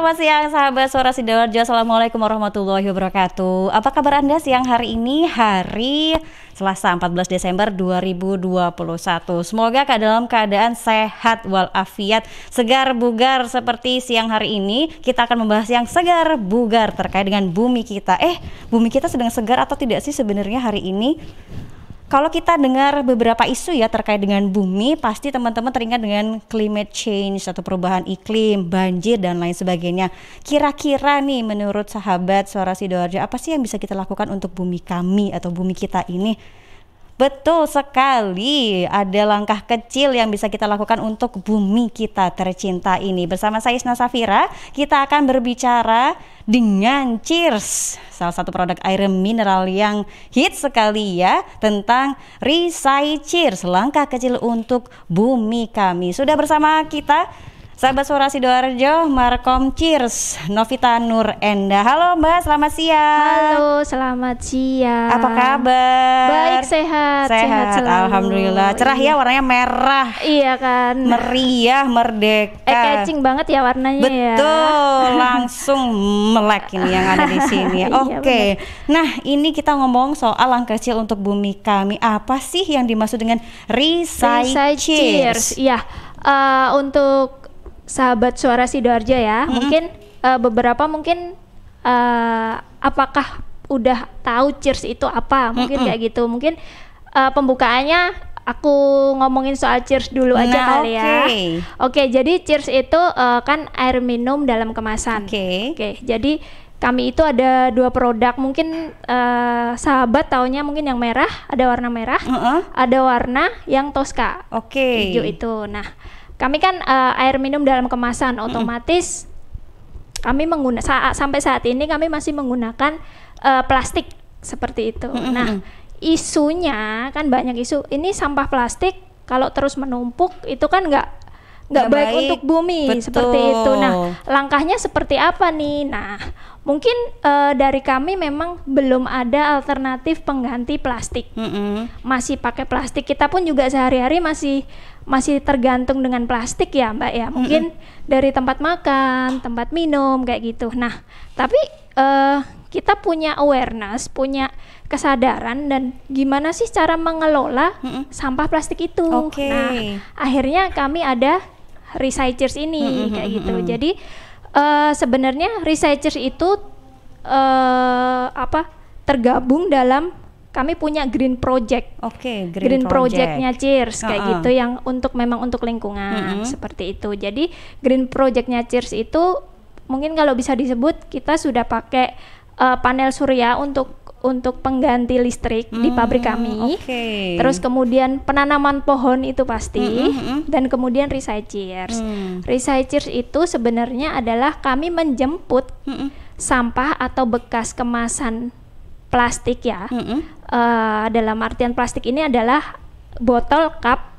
selamat siang sahabat Suara Sidoarjo. Assalamualaikum warahmatullahi wabarakatuh. Apa kabar Anda siang hari ini? Hari Selasa 14 Desember 2021. Semoga dalam keadaan sehat walafiat, segar bugar seperti siang hari ini. Kita akan membahas yang segar bugar terkait dengan bumi kita. Bumi kita sedang segar atau tidak sih sebenarnya hari ini? Kalau kita dengar beberapa isu ya terkait dengan bumi, pasti teman-teman teringat dengan climate change atau perubahan iklim, banjir dan lain sebagainya. Kira-kira nih menurut sahabat Suara Sidoarjo, apa sih yang bisa kita lakukan untuk bumi kami atau bumi kita ini? Betul sekali, ada langkah kecil yang bisa kita lakukan untuk bumi kita tercinta ini. Bersama saya Isna Safira, kita akan berbicara dengan Cheers, salah satu produk air mineral yang hits sekali ya, tentang Cheers, langkah kecil untuk bumi kami. Sudah bersama kita sahabat Suara Sidoarjo, Markom Cheers, Novita Nur Enda. Halo Mbak, selamat siang. Halo, selamat siang. Apa kabar? Baik, sehat selalu. Alhamdulillah. Cerah ya, warnanya merah. Iya kan. Meriah, merdeka. Catching banget ya warnanya. Betul, langsung melek ini yang ada di sini. Oke. Nah, ini kita ngomong soal langkah kecil untuk bumi kami. Apa sih yang dimaksud dengan Cheers? Iya, untuk sahabat Suara Sidoarjo ya, mungkin beberapa apakah udah tahu Cheers itu apa? Mungkin kayak gitu. Mungkin pembukaannya aku ngomongin soal Cheers dulu aja kali ya. Oke, jadi Cheers itu kan air minum dalam kemasan. Oke, jadi kami itu ada dua produk. Mungkin sahabat taunya mungkin yang merah, ada warna merah, ada warna yang Tosca. Hijau itu. Nah, kami kan air minum dalam kemasan, otomatis kami sampai saat ini kami masih menggunakan plastik seperti itu. Nah, isunya kan banyak isu. Ini sampah plastik kalau terus menumpuk itu kan nggak baik untuk bumi. Betul. Seperti itu. Nah, langkahnya seperti apa nih? Nah, mungkin dari kami memang belum ada alternatif pengganti plastik. Masih pakai plastik. Kita pun juga sehari-hari masih tergantung dengan plastik ya Mbak ya. Mungkin dari tempat makan, tempat minum kayak gitu. Nah, tapi kita punya awareness, punya kesadaran dan gimana sih cara mengelola sampah plastik itu. Nah, akhirnya kami ada Cheers ini kayak gitu. Jadi sebenarnya Cheers itu tergabung dalam kami punya Green Project. Green Project-nya Cheers kayak gitu, yang memang untuk lingkungan seperti itu. Jadi Green Project-nya Cheers itu mungkin kalau bisa disebut kita sudah pakai panel surya untuk pengganti listrik di pabrik kami. Terus kemudian penanaman pohon itu pasti, dan kemudian Cheers. Cheers itu sebenarnya adalah kami menjemput sampah atau bekas kemasan plastik ya. Dalam artian plastik ini adalah botol, cup,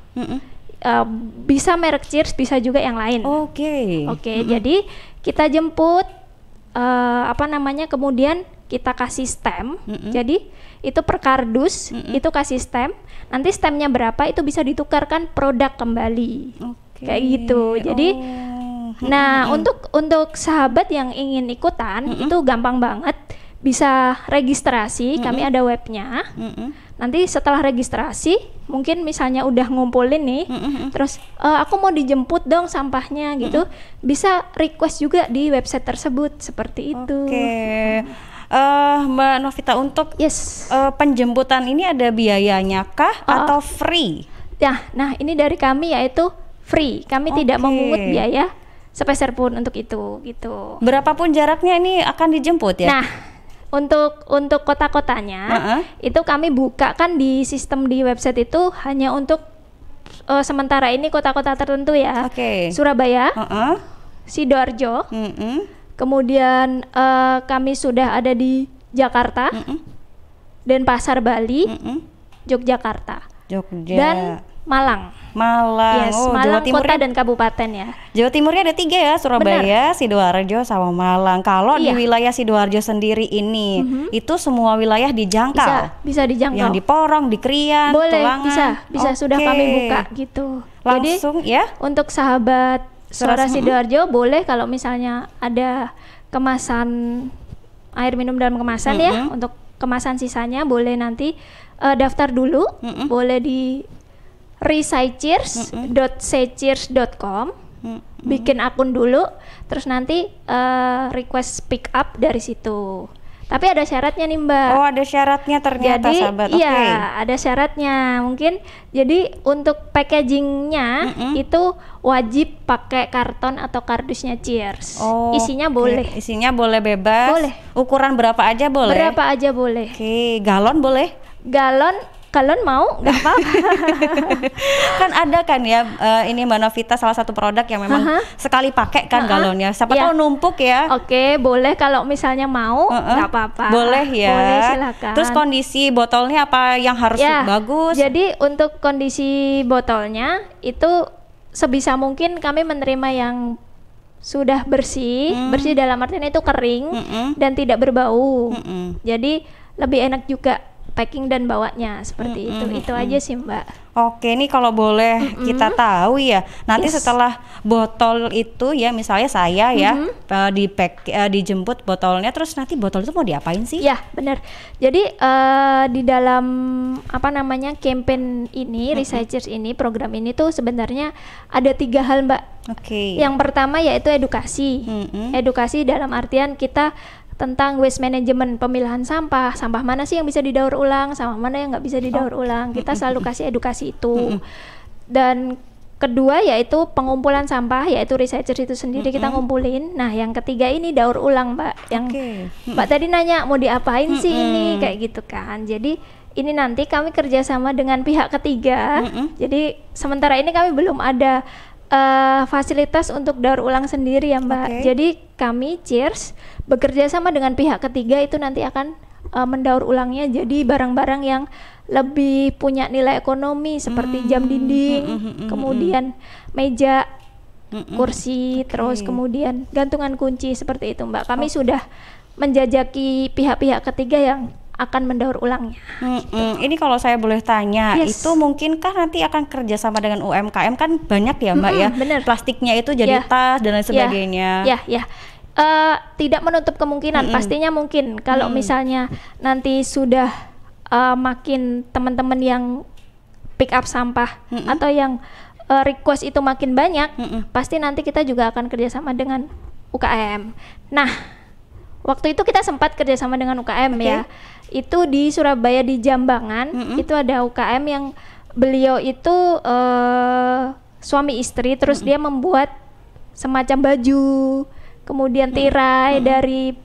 bisa merek Cheers, bisa juga yang lain. Jadi kita jemput kemudian kita kasih stem. Jadi itu per kardus itu kasih stem. Nanti stemnya berapa itu bisa ditukarkan produk kembali. Kayak gitu. Jadi nah, untuk sahabat yang ingin ikutan itu gampang banget. Bisa registrasi, kami ada webnya. Nanti setelah registrasi, mungkin misalnya udah ngumpulin nih, terus aku mau dijemput dong sampahnya gitu, bisa request juga di website tersebut seperti itu. Mbak Novita, untuk penjemputan ini ada biayanya kah atau free? Nah ini dari kami yaitu free, kami tidak memungut biaya sepeser pun untuk itu gitu. Berapapun jaraknya ini akan dijemput ya? Nah, untuk kota-kotanya itu kami buka kan di sistem di website itu hanya untuk sementara ini kota-kota tertentu ya. Surabaya, Sidoarjo, kemudian kami sudah ada di Jakarta, Denpasar, Bali, Yogyakarta, dan Malang. Jawa Timur kota dan kabupaten ya. Jawa Timurnya ada 3 ya, Surabaya, Sidoarjo, sama Malang. Kalau di wilayah Sidoarjo sendiri ini, itu semua wilayah dijangkau. Bisa dijangkau. Yang di Porong, di Krian, boleh, Tulangan. bisa sudah kami buka gitu. Langsung jadi, untuk sahabat Suara Sidoarjo boleh kalau misalnya ada kemasan air minum dalam kemasan ya, untuk kemasan sisanya boleh nanti daftar dulu, boleh di recycheers.secheers.com, bikin akun dulu, terus nanti request pick up dari situ. Tapi ada syaratnya nih Mbak. Oh, ada syaratnya ternyata, jadi, sahabat. Iya, ada syaratnya. Mungkin jadi untuk packagingnya itu wajib pakai karton atau kardusnya Cheers. Isinya boleh. Isinya boleh bebas. Boleh. Ukuran berapa aja boleh? Berapa aja boleh. Oke, galon boleh? Galon mau nggak apa-apa. Kan ada kan ya, ini Mbak Novita salah satu produk yang memang sekali pakai kan galonnya. Siapa tahu numpuk ya. Oke, boleh kalau misalnya mau nggak apa-apa. Boleh ya. Boleh, silakan. Terus kondisi botolnya apa yang harus bagus? Jadi untuk kondisi botolnya itu sebisa mungkin kami menerima yang sudah bersih dalam artian itu kering dan tidak berbau. Jadi lebih enak juga packing dan bawanya seperti itu aja sih Mbak. Oke, nih kalau boleh kita tahu ya, nanti setelah botol itu ya, misalnya saya ya dijemput botolnya, terus nanti botol itu mau diapain sih? Ya benar. Jadi di dalam campaign ini, Recycheers ini, program ini tuh sebenarnya ada 3 hal Mbak. Oke. Yang pertama yaitu edukasi. Edukasi dalam artian kita tentang waste management, pemilahan sampah mana sih yang bisa didaur ulang, sampah mana yang nggak bisa didaur ulang. Kita selalu kasih edukasi itu. Dan kedua yaitu pengumpulan sampah, yaitu Recycheers itu sendiri kita ngumpulin. Nah yang ketiga ini daur ulang Mbak, yang Mbak tadi nanya mau diapain sih ini, kayak gitu kan. Jadi ini nanti kami kerjasama dengan pihak ketiga. Jadi sementara ini kami belum ada fasilitas untuk daur ulang sendiri ya Mbak. Jadi kami Cheers bekerja sama dengan pihak ketiga itu nanti akan mendaur ulangnya jadi barang-barang yang lebih punya nilai ekonomi seperti jam dinding, kemudian meja, kursi, terus kemudian gantungan kunci seperti itu Mbak. Kami sudah menjajaki pihak-pihak ketiga yang akan mendaur ulangnya. Ini kalau saya boleh tanya, itu mungkinkah nanti akan kerjasama dengan UMKM, kan banyak ya Mbak ya, bener. Plastiknya itu jadi tas dan lain sebagainya. Tidak menutup kemungkinan, pastinya mungkin kalau misalnya nanti sudah makin teman-teman yang pick up sampah atau yang request itu makin banyak, pasti nanti kita juga akan kerjasama dengan UKM. Nah, waktu itu kita sempat kerjasama dengan UKM ya. Itu di Surabaya di Jambangan, itu ada UKM yang beliau itu suami istri, terus dia membuat semacam baju, kemudian tirai dari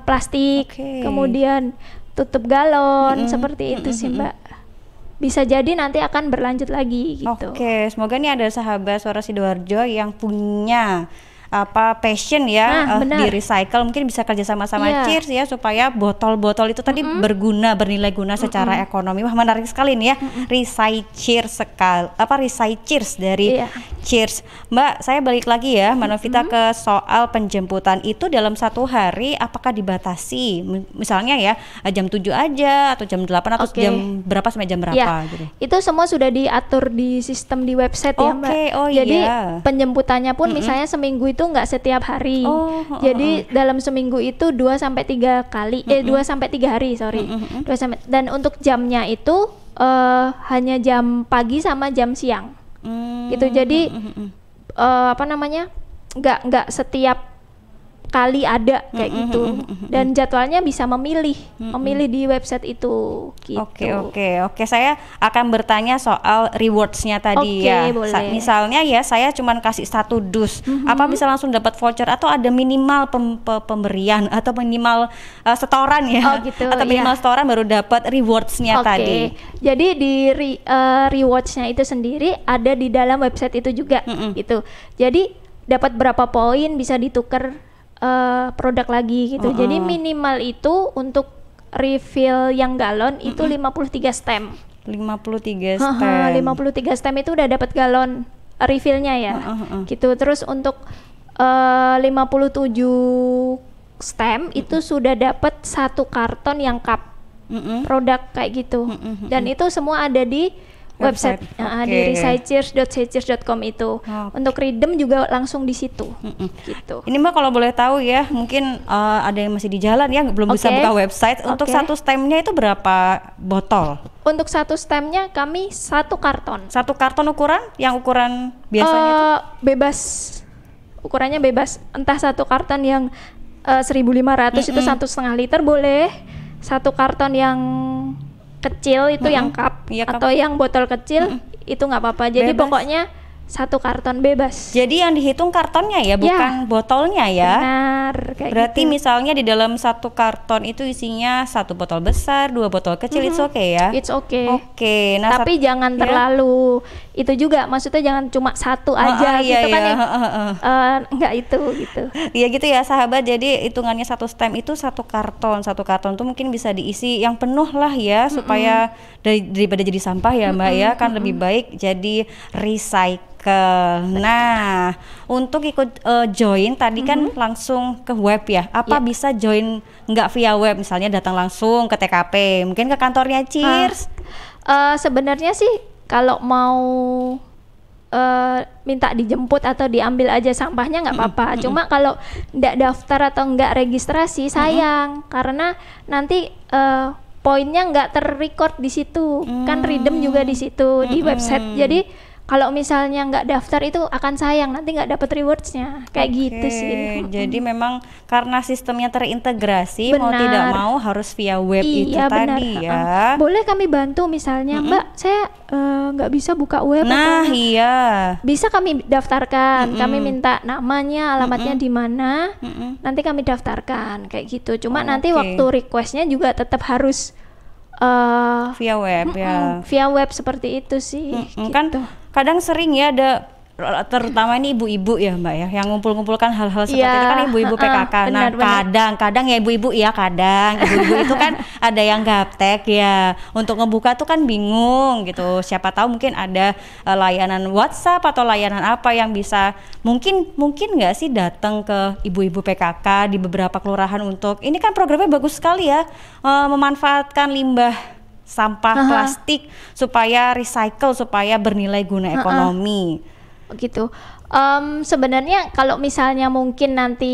plastik, kemudian tutup galon, seperti itu sih Mbak. Bisa jadi nanti akan berlanjut lagi gitu. Oke, semoga nih ada sahabat Suara Sidoarjo yang punya passion ya di recycle, mungkin bisa kerja sama Cheers ya, supaya botol-botol itu tadi bernilai guna secara ekonomi. Wah, menarik sekali nih ya. Recycheers Recycheers dari Cheers. Mbak, saya balik lagi ya Mbak Novita ke soal penjemputan itu dalam satu hari apakah dibatasi? Misalnya ya jam 7 aja atau jam 8 atau jam berapa sampai jam berapa gitu. Itu semua sudah diatur di sistem di website ya Mbak. Jadi penjemputannya pun misalnya seminggu itu nggak setiap hari. Jadi dalam seminggu itu 2 sampai 3 kali 2 sampai 3 hari, dan untuk jamnya itu hanya jam pagi sama jam siang. Gitu. Jadi nggak setiap kali ada kayak gitu, dan jadwalnya bisa memilih di website itu gitu. Oke, saya akan bertanya soal rewards-nya tadi ya. Misalnya ya saya cuma kasih 1 dus, apa bisa langsung dapat voucher atau ada minimal pemberian atau minimal setoran ya? Atau minimal setoran baru dapat rewards-nya tadi. Jadi di rewards-nya itu sendiri ada di dalam website itu juga gitu. Jadi dapat berapa poin bisa ditukar produk lagi gitu. Jadi minimal itu untuk refill yang galon itu 53 stem. 53 stem. 53 stem itu udah dapat galon refillnya ya. Gitu. Terus untuk 57 stem itu sudah dapat 1 karton yang cup produk kayak gitu. Dan itu semua ada di website di recycheers.com itu. Untuk redeem juga langsung di situ. Gitu. Ini Mbak kalau boleh tahu ya, mungkin ada yang masih di jalan ya, belum bisa buka website. Untuk satu stemnya itu berapa botol? Untuk satu stemnya kami 1 karton. 1 karton ukuran? Yang ukuran biasanya itu? Bebas. Ukurannya bebas. Entah 1 karton yang 1.500 itu 1,5 liter boleh. 1 karton yang kecil itu yang cup, atau yang botol kecil itu nggak apa-apa. Jadi pokoknya 1 karton bebas. Jadi yang dihitung kartonnya ya, bukan botolnya ya? Benar. Berarti misalnya di dalam 1 karton itu isinya 1 botol besar, 2 botol kecil, it's okay ya? It's okay. Oke. Nah, tapi jangan terlalu itu juga, maksudnya jangan cuma 1 aja gitu kan ya. Enggak itu gitu. Iya gitu ya sahabat, jadi hitungannya 1 stem itu 1 karton. 1 karton tuh mungkin bisa diisi yang penuh lah ya, supaya daripada jadi sampah ya Mbak ya, kan lebih baik jadi recycle. Nah, untuk ikut join tadi kan langsung ke web ya. Apa bisa join nggak via web? Misalnya datang langsung ke TKP, mungkin ke kantornya Cheers. Sebenarnya sih kalau mau minta dijemput atau diambil aja sampahnya nggak apa-apa. Cuma kalau nggak daftar atau nggak registrasi sayang, karena nanti poinnya nggak terrecord di situ. Kan redeem juga di situ di website. Jadi kalau misalnya nggak daftar itu akan sayang, nanti nggak dapat rewards-nya, kayak gitu sih. Jadi memang karena sistemnya terintegrasi, mau tidak mau harus via web itu tadi ya. Boleh kami bantu misalnya, Mbak, saya nggak bisa buka web. Nah, bisa kami daftarkan, kami minta namanya, alamatnya di mana, nanti kami daftarkan, kayak gitu. Cuma nanti waktu request-nya juga tetap harus via web ya. Via web seperti itu sih. Gitu. Kan kadang sering ya ada, terutama ini ibu-ibu ya Mbak ya, yang ngumpul-ngumpulkan hal-hal seperti itu kan ibu-ibu PKK. Nah kadang ya ibu-ibu ya, kadang ibu-ibu itu kan ada yang gaptek ya, untuk ngebuka tuh kan bingung gitu. Siapa tahu mungkin ada layanan WhatsApp atau layanan apa yang bisa mungkin nggak sih datang ke ibu-ibu PKK di beberapa kelurahan untuk ini kan programnya bagus sekali ya, memanfaatkan limbah sampah plastik supaya recycle, supaya bernilai guna ekonomi. Gitu. Sebenarnya kalau misalnya mungkin nanti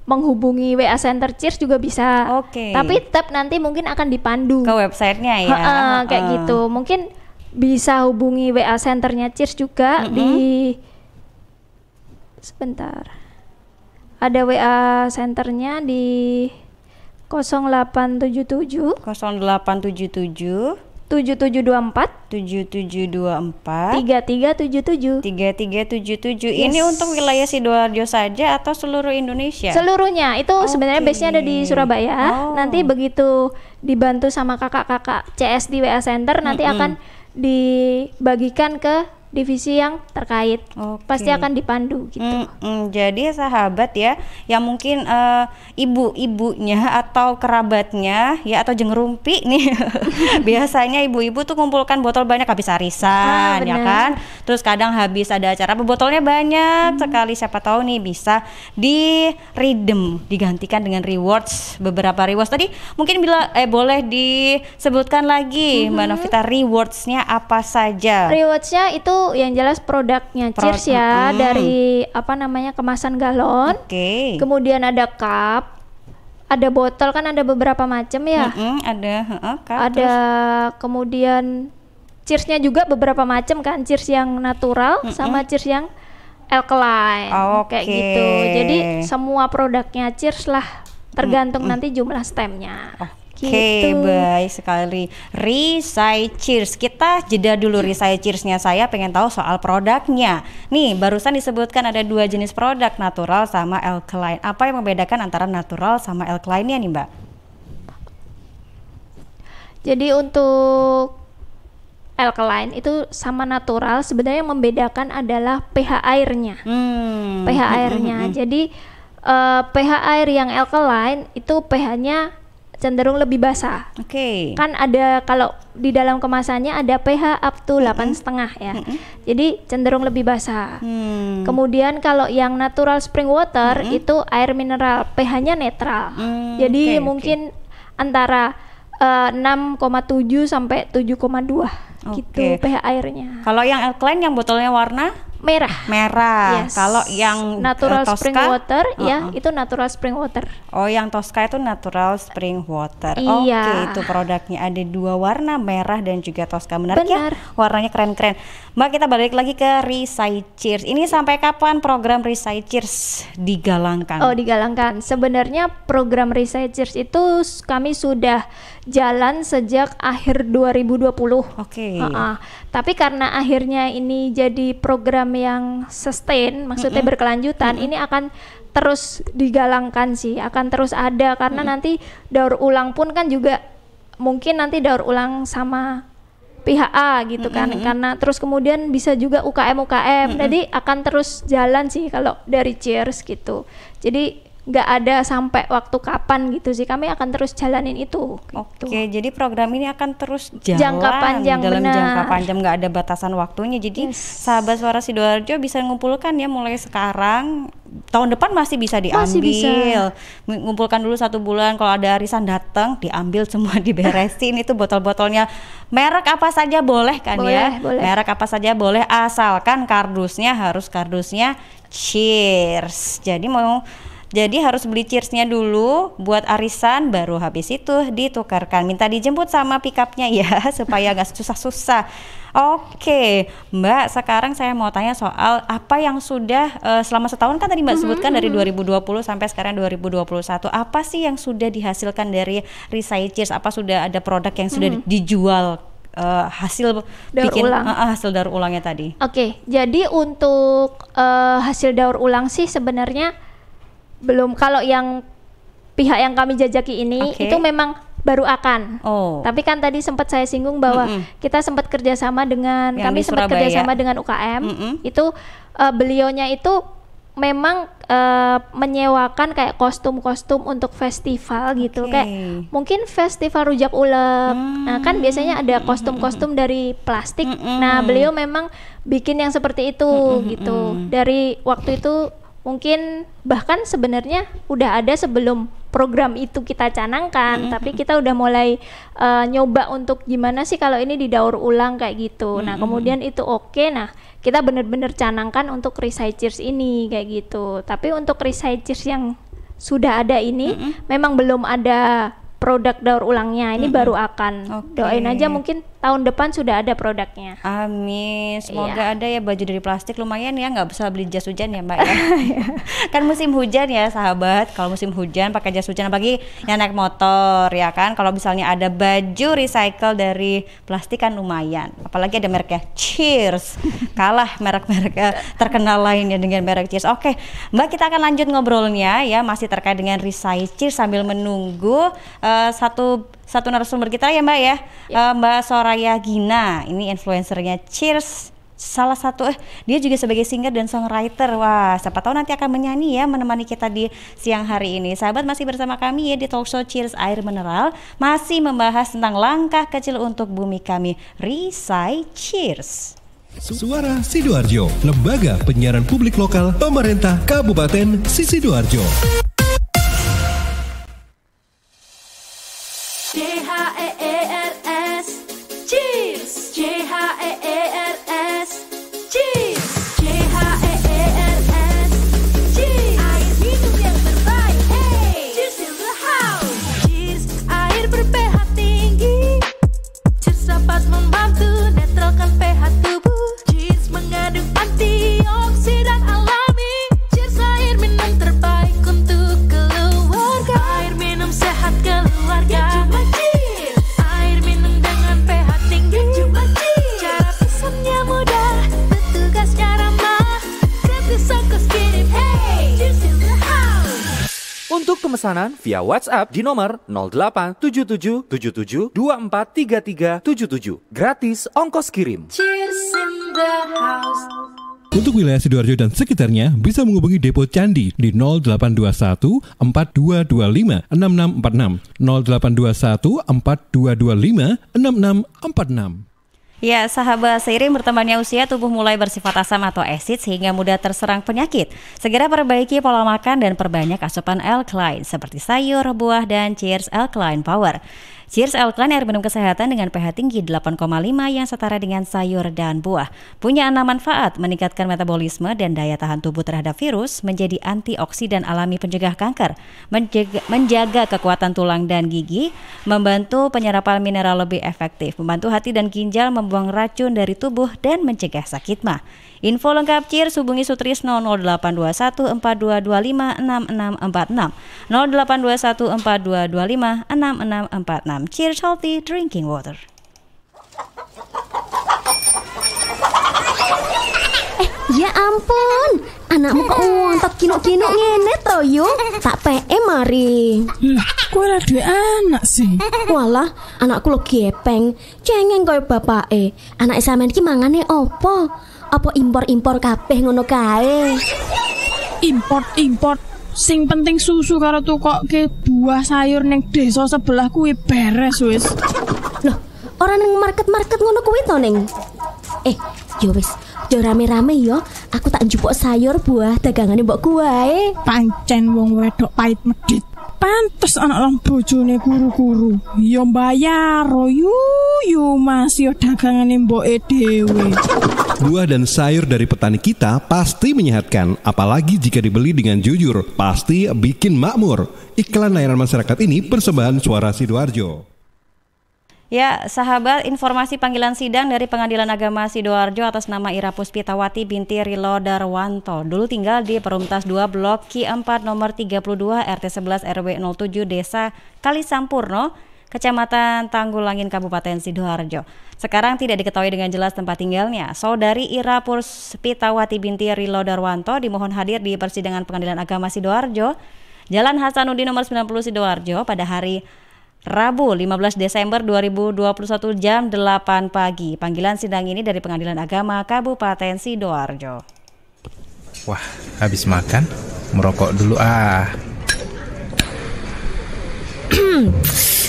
menghubungi WA Center Cheers juga bisa. Tapi tetap nanti mungkin akan dipandu ke websitenya ya. Kayak gitu. Mungkin bisa hubungi WA Centernya Cheers juga di sebentar. Ada WA Centernya di 0877 7724 3377. Ini untuk wilayah Sidoarjo saja atau seluruh Indonesia? Seluruhnya. Itu sebenarnya base-nya ada di Surabaya. Nanti begitu dibantu sama kakak-kakak CS di WA Center, nanti akan dibagikan ke divisi yang terkait. Pasti akan dipandu gitu. Jadi sahabat ya, yang mungkin ibu-ibunya atau kerabatnya ya, atau jengerumpi nih biasanya ibu-ibu tuh kumpulkan botol banyak habis arisan ya kan, terus kadang habis ada acara botolnya banyak sekali, siapa tahu nih bisa di redeem, digantikan dengan rewards, beberapa rewards tadi mungkin boleh disebutkan lagi Mbak Novita, rewardsnya apa saja? Rewardsnya itu yang jelas produknya Cheers ya, dari kemasan galon. Kemudian ada cup, ada botol, kan ada beberapa macam ya. Ada kemudian Cheersnya juga beberapa macam kan, Cheers yang natural sama Cheers yang alkaline, kayak gitu. Jadi semua produknya Cheers lah, tergantung nanti jumlah stemnya. Baik sekali. Recycheers, kita jeda dulu Recycheersnya. Saya pengen tahu soal produknya. Nih barusan disebutkan ada 2 jenis produk, natural sama alkaline. Apa yang membedakan antara natural sama alkaline-nya nih Mbak? Jadi untuk alkaline itu sama natural, sebenarnya yang membedakan adalah pH airnya. pH airnya. Jadi pH air yang alkaline itu pH-nya cenderung lebih basah. Kan ada, kalau di dalam kemasannya ada pH up to 8,5 ya. Jadi cenderung lebih basah. Kemudian kalau yang natural spring water itu air mineral, pH-nya netral. Jadi mungkin antara 6,7 sampai 7,2 gitu pH airnya. Kalau yang alkaline yang botolnya warna merah. Yes. Kalau yang natural Tosca, spring water itu natural spring water. Oh, yang Tosca itu natural spring water. Iya. Oke, itu produknya ada 2 warna, merah dan juga Tosca. Menarik ya, warnanya keren-keren. Mbak, kita balik lagi ke Risai Cheers. Ini sampai kapan program Risai Cheers digalangkan? Oh, digalangkan. Sebenarnya program Risai Cheers itu kami sudah jalan sejak akhir 2020. Oke. Tapi karena akhirnya ini jadi program yang sustain, maksudnya berkelanjutan, ini akan terus digalangkan sih, akan terus ada karena nanti daur ulang pun kan juga mungkin nanti daur ulang sama pihak A gitu kan, karena terus kemudian bisa juga UKM, jadi akan terus jalan sih kalau dari Cheers gitu. Jadi nggak ada sampai waktu kapan gitu sih, kami akan terus jalanin itu gitu. Oke, jadi program ini akan terus jalan jangka panjang, dalam jangka panjang, nggak ada batasan waktunya. Jadi sahabat Suara Sidoarjo bisa ngumpulkan ya mulai sekarang, tahun depan masih bisa diambil. Masih bisa. Ngumpulkan dulu 1 bulan, kalau ada arisan datang diambil semua, diberesin. Itu botol-botolnya merek apa saja boleh kan? Boleh. Merek apa saja boleh, asalkan kardusnya harus kardusnya Cheers. Jadi harus beli Cheersnya dulu buat arisan, baru habis itu ditukarkan. Minta dijemput sama pickupnya ya, supaya gak susah-susah. Oke, Mbak, sekarang saya mau tanya soal apa yang sudah selama setahun kan tadi Mbak sebutkan dari 2020 sampai sekarang 2021. Apa sih yang sudah dihasilkan dari Risai Cheers? Apa sudah ada produk yang sudah dijual? Hasil hasil daur ulangnya tadi. Oke, jadi untuk hasil daur ulang sih sebenarnya belum. Kalau yang pihak yang kami jajaki ini itu memang baru akan. Tapi kan tadi sempat saya singgung bahwa kita sempat kerjasama dengan dengan UKM. Itu beliaunya itu memang menyewakan kayak kostum-kostum untuk festival gitu, kayak mungkin festival rujak ulek. Nah kan biasanya ada kostum-kostum dari plastik. Nah beliau memang bikin yang seperti itu gitu. Dari waktu itu mungkin bahkan sebenarnya udah ada sebelum program itu kita canangkan, tapi kita udah mulai nyoba untuk gimana sih kalau ini didaur ulang kayak gitu. Nah kemudian itu nah kita bener-bener canangkan untuk Risai Cheers ini kayak gitu. Tapi untuk Risai Cheers yang sudah ada ini memang belum ada produk daur ulangnya, ini baru akan. Doain aja mungkin tahun depan sudah ada produknya. Amin, semoga ada ya. Baju dari plastik lumayan ya, nggak bisa beli jas hujan ya Mbak ya. Kan musim hujan ya sahabat, kalau musim hujan pakai jas hujan, apalagi yang naik motor ya kan. Kalau misalnya ada baju recycle dari plastik kan lumayan, apalagi ada mereknya Cheers. Kalah merek-merek terkenal lainnya dengan merek Cheers. Oke Mbak, kita akan lanjut ngobrolnya ya, masih terkait dengan Risai Cheers sambil menunggu satu narasumber kita ya Mbak ya. Mbak Soraya Gina, ini influencernya Cheers. Salah satu dia juga sebagai singer dan songwriter. Wah, siapa tahu nanti akan menyanyi ya, menemani kita di siang hari ini. Sahabat, masih bersama kami ya di Talkshow Cheers Air Mineral, masih membahas tentang langkah kecil untuk bumi kami, Risai Cheers. Suara Sidoarjo, lembaga penyiaran publik lokal pemerintah Kabupaten Sidoarjo. CHEERS Cheers, CHEERS Cheers, CHEERS Cheers, air minum yang terbaik. Hey, Cheers in the house. Cheers, air ber-pH tinggi. Cheers dapat membantu netralkan pH tubuh. Cheers mengandung antioksidan alami. Cheers, air minum terbaik untuk keluarga. Air minum sehat keluarga. Untuk pemesanan via WhatsApp di nomor 087777243377. Gratis ongkos kirim. Cheers in the house. Untuk wilayah Sidoarjo dan sekitarnya bisa menghubungi Depo Candi di 0821 4225 6646 0821 4225 6646. Ya, sahabat, seiring bertambahnya usia, tubuh mulai bersifat asam atau asid sehingga mudah terserang penyakit. Segera perbaiki pola makan dan perbanyak asupan alkaline seperti sayur, buah, dan Cheers Alkaline Power. Cheers Alkaline air minum kesehatan dengan pH tinggi 8,5 yang setara dengan sayur dan buah. Punya 6 manfaat: meningkatkan metabolisme dan daya tahan tubuh terhadap virus, menjadi antioksidan alami pencegah kanker, menjaga kekuatan tulang dan gigi, membantu penyerapan mineral lebih efektif, membantu hati dan ginjal membuang racun dari tubuh, dan mencegah sakit mah. Info lengkap Cheers hubungi Sutrisno 0821 4225 6646 0821 4225 6646. Cheers Healthy Drinking Water. Ya ampun, anakmu kok ngontot kinuk-kinuk ngene to yo? Tak PE mari. Kowe ora duwe anak sih. Walah, anakku lo gepeng, cengeng koyo bapake. Anak sampean iki mangane opo? Apa impor-impor kabeh ngono kae? Import. Sing penting susu karo tukokke buah sayur ning desa sebelah kuwi beres wis. Loh, ora ning market-market ngono kuwi to ning. Yo wis, yo rame-rame yo. Aku tak njupuk sayur buah dagangane mbokku wae. Pancen wong wedok pait medhit. Pantes anak lang bojone guru-guru. Yo mbayar yu Mas yo dagangane mboke dhewe. Buah dan sayur dari petani kita pasti menyehatkan, apalagi jika dibeli dengan jujur, pasti bikin makmur. Iklan layanan masyarakat ini persembahan Suara Sidoarjo. Ya, sahabat, informasi panggilan sidang dari Pengadilan Agama Sidoarjo atas nama Ira Puspitawati binti Rilo Darwanto. Dulu tinggal di Perumtas 2 Blok Q4 nomor 32 RT 11 RW 07 Desa Kalisampurno, Kecamatan Tanggulangin, Kabupaten Sidoarjo. Sekarang tidak diketahui dengan jelas tempat tinggalnya. Saudari Ira Puspitawati binti Rilo Darwanto dimohon hadir di persidangan Pengadilan Agama Sidoarjo, Jalan Hasanuddin nomor 90 Sidoarjo pada hari Rabu 15 Desember 2021 jam 8 pagi. Panggilan sidang ini dari Pengadilan Agama Kabupaten Sidoarjo. Wah, habis makan, merokok dulu ah.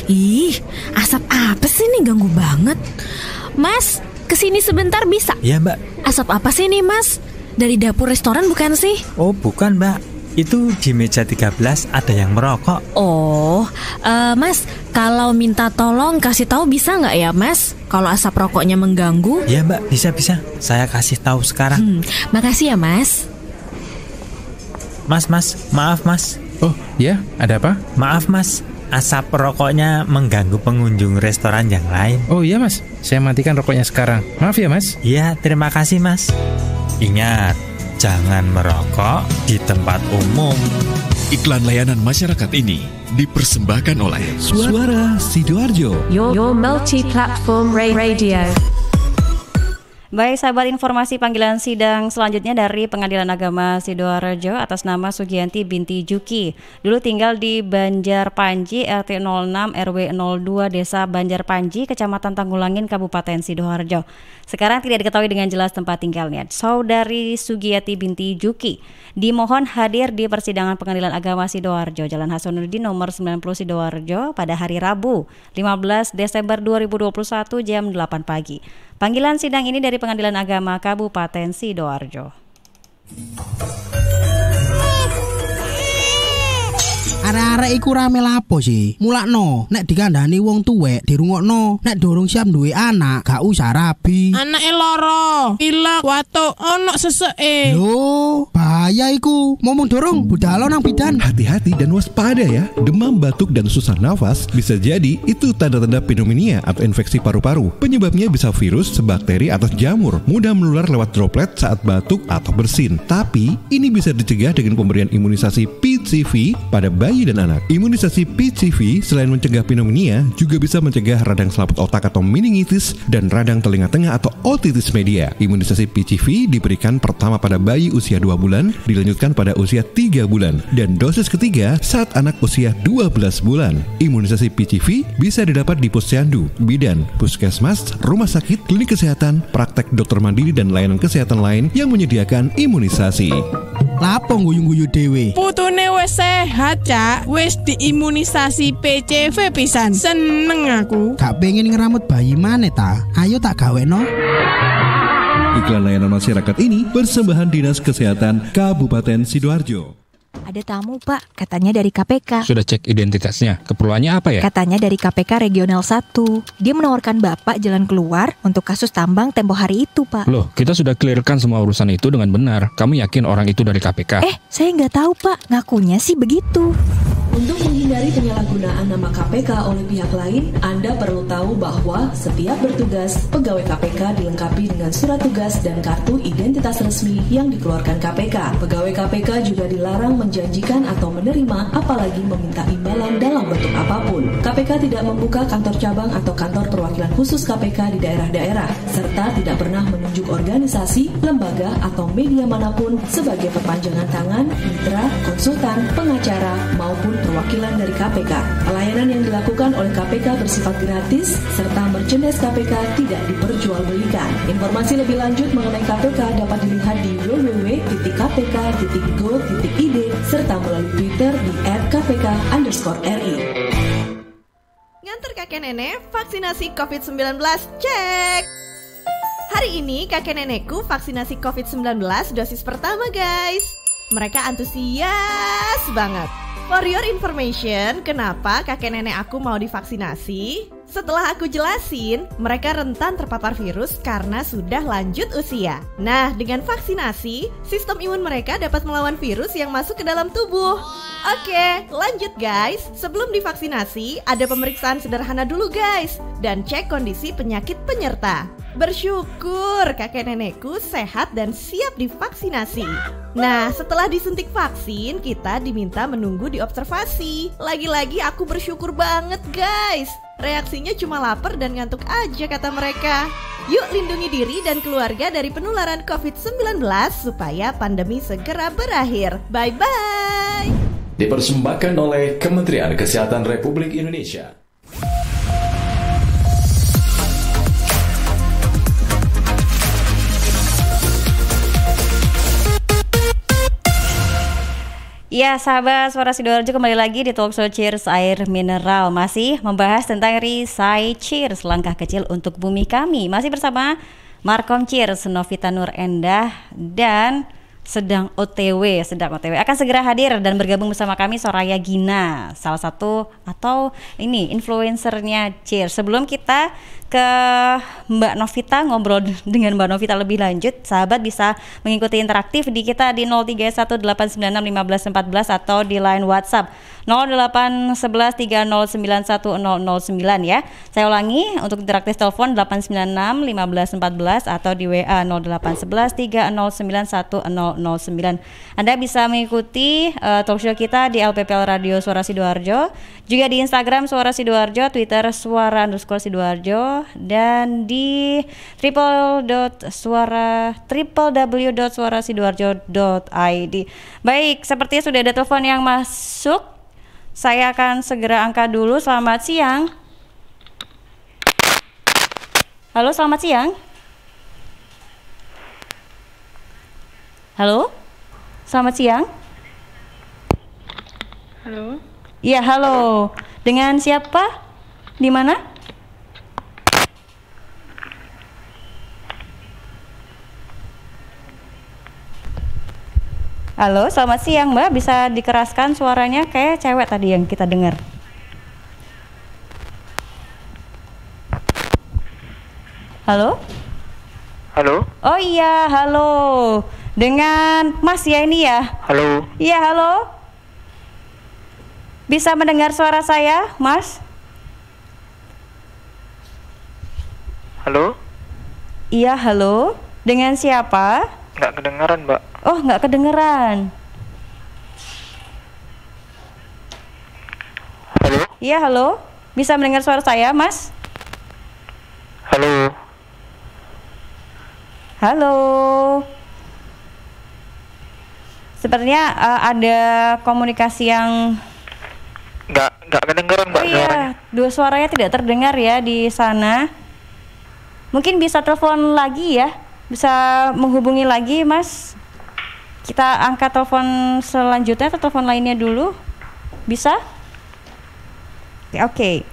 Ih, asap apa sih nih, ganggu banget. Mas, kesini sebentar bisa? Ya mbak. Asap apa sih nih mas? Dari dapur restoran bukan sih? Oh bukan mbak. Itu di meja 13 ada yang merokok. Oh, mas, kalau minta tolong kasih tahu bisa nggak ya mas? Kalau asap rokoknya mengganggu? Ya mbak, bisa. Saya kasih tahu sekarang. Makasih ya mas. Mas, maaf mas. Oh ya, ada apa? Maaf mas, asap rokoknya mengganggu pengunjung restoran yang lain. Oh iya mas, saya matikan rokoknya sekarang. Maaf ya mas. Iya, terima kasih mas. Ingat, jangan merokok di tempat umum. Iklan layanan masyarakat ini dipersembahkan oleh Suara Sidoarjo, your multi-platform radio. Baik sahabat, informasi panggilan sidang selanjutnya dari Pengadilan Agama Sidoarjo atas nama Sugianti binti Juki. Dulu tinggal di Banjar Panji, RT 06 RW 02 Desa Banjar Panji, Kecamatan Tanggulangin, Kabupaten Sidoarjo. Sekarang tidak diketahui dengan jelas tempat tinggalnya. Saudari Sugiati binti Juki dimohon hadir di persidangan Pengadilan Agama Sidoarjo, Jalan Hasanuddin nomor 90 Sidoarjo pada hari Rabu 15 Desember 2021 jam 8 pagi. Panggilan sidang ini dari Pengadilan Agama Kabupaten Sidoarjo. Arek-arek iku rame lapo sih? Mulakno, nek dikandani wong tuwek dirungokno, nek durung siap duwe anak, gak usah rabi. Anake loro, pilek, watuk, ono seseke. Lho, bahaya iku. Momong dorong budal nang bidan. Hati-hati dan waspada ya. Demam, batuk, dan susah nafas bisa jadi itu tanda-tanda pneumonia atau infeksi paru-paru. Penyebabnya bisa virus, bakteri, atau jamur. Mudah menular lewat droplet saat batuk atau bersin. Tapi ini bisa dicegah dengan pemberian imunisasi PCV pada bayi dan anak. Imunisasi PCV selain mencegah pneumonia juga bisa mencegah radang selaput otak atau meningitis dan radang telinga tengah atau otitis media. Imunisasi PCV diberikan pertama pada bayi usia 2 bulan, dilanjutkan pada usia 3 bulan, dan dosis ketiga saat anak usia 12 bulan. Imunisasi PCV bisa didapat di posyandu, bidan, puskesmas, rumah sakit, klinik kesehatan, praktek dokter mandiri, dan layanan kesehatan lain yang menyediakan imunisasi. Lapo guyu-guyu dhewe? Putune wis sehat, Cak. Wis diimunisasi PCV pisan. Seneng aku. Gak pengen ngeramut bayi maneh ta? Ayo tak gaweno. Iklan layanan masyarakat ini persembahan Dinas Kesehatan Kabupaten Sidoarjo. Ada tamu, Pak. Katanya dari KPK. Sudah cek identitasnya. Keperluannya apa ya? Katanya dari KPK Regional 1. Dia menawarkan Bapak jalan keluar untuk kasus tambang tempo hari itu, Pak. Loh, kita sudah clearkan semua urusan itu dengan benar. Kamu yakin orang itu dari KPK? Saya nggak tahu, Pak. Ngakunya sih begitu. Untuk menghindari penyalahgunaan nama KPK oleh pihak lain, Anda perlu tahu bahwa setiap bertugas, pegawai KPK dilengkapi dengan surat tugas dan kartu identitas resmi yang dikeluarkan KPK. Pegawai KPK juga dilarang menjanjikan atau menerima, apalagi meminta imbalan dalam bentuk apapun. KPK tidak membuka kantor cabang atau kantor perwakilan khusus KPK di daerah-daerah, serta tidak pernah menunjuk organisasi, lembaga, atau media manapun sebagai perpanjangan tangan, mitra, konsultan, pengacara, maupun perwakilan dari KPK. Pelayanan yang dilakukan oleh KPK bersifat gratis, serta merchandise KPK tidak diperjualbelikan. Informasi lebih lanjut mengenai KPK dapat dilihat di www.kpk.go.id serta melalui Twitter di @kpk_RI. Nganter kakek nenek vaksinasi COVID-19, cek! Hari ini kakek nenekku vaksinasi COVID-19 dosis pertama, guys. Mereka antusias banget. For your information, kenapa kakek nenek aku mau divaksinasi? Setelah aku jelasin, mereka rentan terpapar virus karena sudah lanjut usia. Nah, dengan vaksinasi, sistem imun mereka dapat melawan virus yang masuk ke dalam tubuh. Oke, lanjut guys. Sebelum divaksinasi, ada pemeriksaan sederhana dulu guys, dan cek kondisi penyakit penyerta. Bersyukur kakek nenekku sehat dan siap divaksinasi. Nah, setelah disuntik vaksin, kita diminta menunggu di observasi. Lagi-lagi aku bersyukur banget guys. Reaksinya cuma lapar dan ngantuk aja kata mereka. Yuk lindungi diri dan keluarga dari penularan COVID-19 supaya pandemi segera berakhir. Bye-bye. Dipersembahkan oleh Kementerian Kesehatan Republik Indonesia. Ya sahabat Suara Sidoarjo, kembali lagi di Talkshow Cheers Air Mineral. Masih membahas tentang Risai Cheers, langkah kecil untuk bumi kami. Masih bersama Markom Cheers, Novita Nur Endah, dan sedang OTW akan segera hadir dan bergabung bersama kami Soraya Gina, salah satu atau ini influencernya Cheers. Sebelum kita ke Mbak Novita, ngobrol dengan Mbak Novita lebih lanjut, sahabat bisa mengikuti interaktif di kita di 0318961514 atau di line WhatsApp 081130910009 ya. Saya ulangi, untuk interaktif telepon 8961514 atau di WA 081130910009. Anda bisa mengikuti talkshow kita di LPPL Radio Suara Sidoarjo, juga di Instagram Suara Sidoarjo, Twitter Suara_Sidoarjo, dan di www.suarasidoarjo.id. Baik, sepertinya sudah ada telepon yang masuk. Saya akan segera angkat dulu. Selamat siang. Halo, selamat siang. Halo, selamat siang. Halo. Iya, halo. Dengan siapa? Di mana? Halo, selamat siang Mbak. Bisa dikeraskan suaranya, kayak cewek tadi yang kita dengar. Halo? Halo. Oh iya, halo. Dengan Mas ya ini ya? Halo. Iya, halo. Bisa mendengar suara saya, Mas? Halo. Iya, halo. Dengan siapa? Nggak kedengaran, Mbak. Oh, nggak kedengeran. Halo. Iya, halo. Bisa mendengar suara saya, Mas? Halo. Halo. Sepertinya ada komunikasi yang nggak kedengaran, Mbak. Oh iya, dua suaranya tidak terdengar ya di sana. Mungkin bisa telepon lagi ya, bisa menghubungi lagi, Mas. Kita angkat telepon selanjutnya atau telepon lainnya dulu? Bisa? Oke.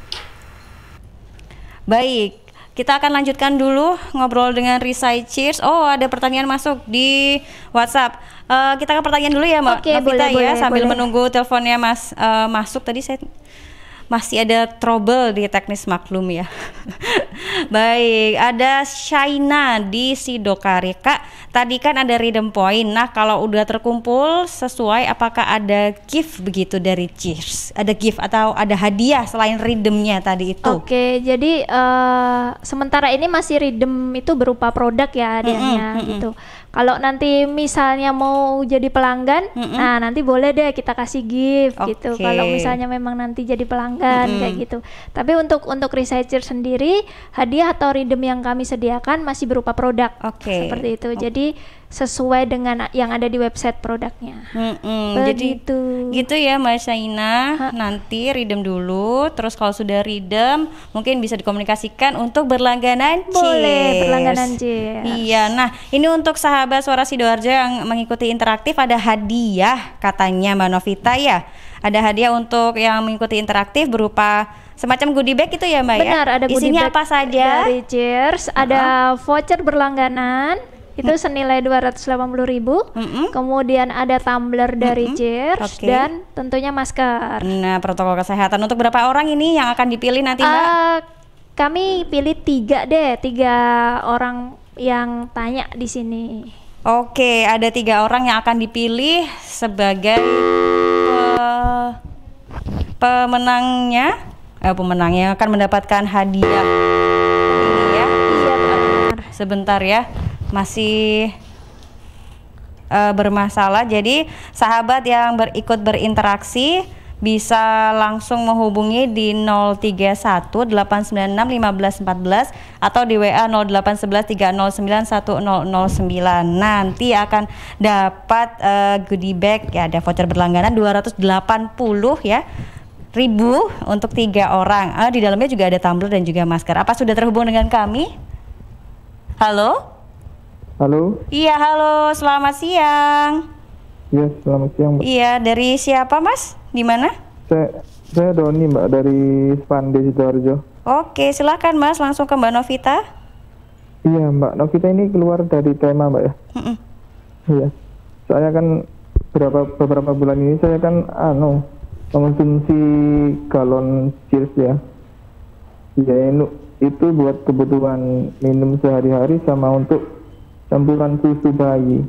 Baik, kita akan lanjutkan dulu ngobrol dengan Risai Cheers. Oh, ada pertanyaan masuk di WhatsApp. Kita ke pertanyaan dulu ya, Mbak Novita ya, sambil menunggu teleponnya masuk. Tadi saya masih ada trouble di teknis, maklum ya. Baik, ada Shaina di Sidokari. Kak, tadi kan ada redeem point. Nah, kalau udah terkumpul sesuai, apakah ada gift begitu dari Cheers? Ada gift atau ada hadiah selain redeemnya tadi itu? Oke, jadi sementara ini masih redeem itu berupa produk ya hadiahnya gitu. Kalau nanti misalnya mau jadi pelanggan, nah nanti boleh deh kita kasih gift gitu. Kalau misalnya memang nanti jadi pelanggan kayak gitu. Tapi untuk researcher sendiri, hadiah atau redeem yang kami sediakan masih berupa produk. Seperti itu. Jadi sesuai dengan yang ada di website produknya. Jadi gitu ya Mbak Shaina. Nanti redeem dulu, terus kalau sudah redeem mungkin bisa dikomunikasikan untuk berlangganan Cheers. Boleh berlangganan Cheers. Iya, nah ini untuk sahabat Suara Sidoarjo yang mengikuti interaktif ada hadiah katanya Mbak Novita ya. Ada hadiah untuk yang mengikuti interaktif berupa semacam goodie bag itu ya Mbak ya? Benar, ada goodie isinya bag apa saja? Dari Cheers, ada voucher berlangganan itu senilai 280.000. Kemudian ada tumbler dari Cheers dan tentunya masker. Nah, protokol kesehatan untuk berapa orang ini yang akan dipilih nanti Mbak? Kami pilih 3 orang yang tanya di sini. Oke, ada 3 orang yang akan dipilih sebagai pemenangnya akan mendapatkan hadiah ini ya. Sebentar ya, masih bermasalah. Jadi sahabat yang ikut berinteraksi bisa langsung menghubungi di 031 896 1514 atau di WA 0811 309 1009. Nanti akan dapat goodie bag ya, ada voucher berlangganan 280 ya. Ribu untuk 3 orang. Di dalamnya juga ada tumbler dan juga masker. Apa sudah terhubung dengan kami? Halo? Halo? Iya, halo. Selamat siang. Iya, selamat siang, Mbak. Iya, dari siapa, Mas? Di mana? Saya Doni, Mbak, dari Spande Sidoarjo. Oke, silakan Mas, langsung ke Mbak Novita. Iya, Mbak Novita ini keluar dari tema, Mbak ya. Iya. Saya kan beberapa bulan ini saya kan mengonsumsi galon Cheers ya. Iya, itu buat kebutuhan minum sehari-hari sama untuk campuran susu bayi.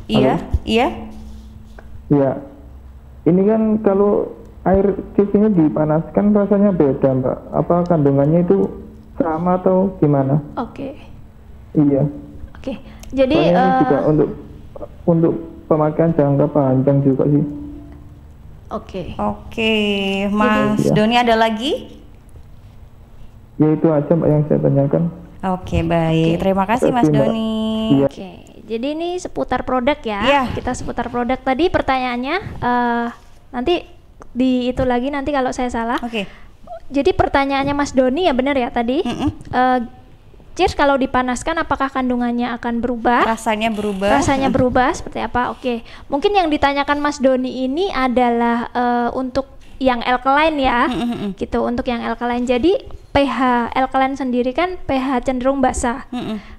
Iya, iya. Ya, ini kan kalau air Cheers ini dipanaskan rasanya beda, Mbak. Apa kandungannya itu sama atau gimana? Oke. Iya. Oke. Jadi ini juga untuk pemakaian jangka panjang juga sih. Oke, Mas Doni ada lagi? Ya itu aja Mbak yang saya tanyakan. Oke, baik. Terima kasih Mas Doni. Oke. Jadi ini seputar produk ya. Kita seputar produk. Tadi pertanyaannya nanti di itu lagi nanti kalau saya salah. Jadi pertanyaannya Mas Doni ya benar ya tadi. Cheers kalau dipanaskan apakah kandungannya akan berubah? Rasanya berubah. Rasanya berubah seperti apa? Oke. Mungkin yang ditanyakan Mas Doni ini adalah untuk yang alkaline ya. Gitu, untuk yang alkaline. Jadi pH alkaline sendiri kan pH cenderung basah.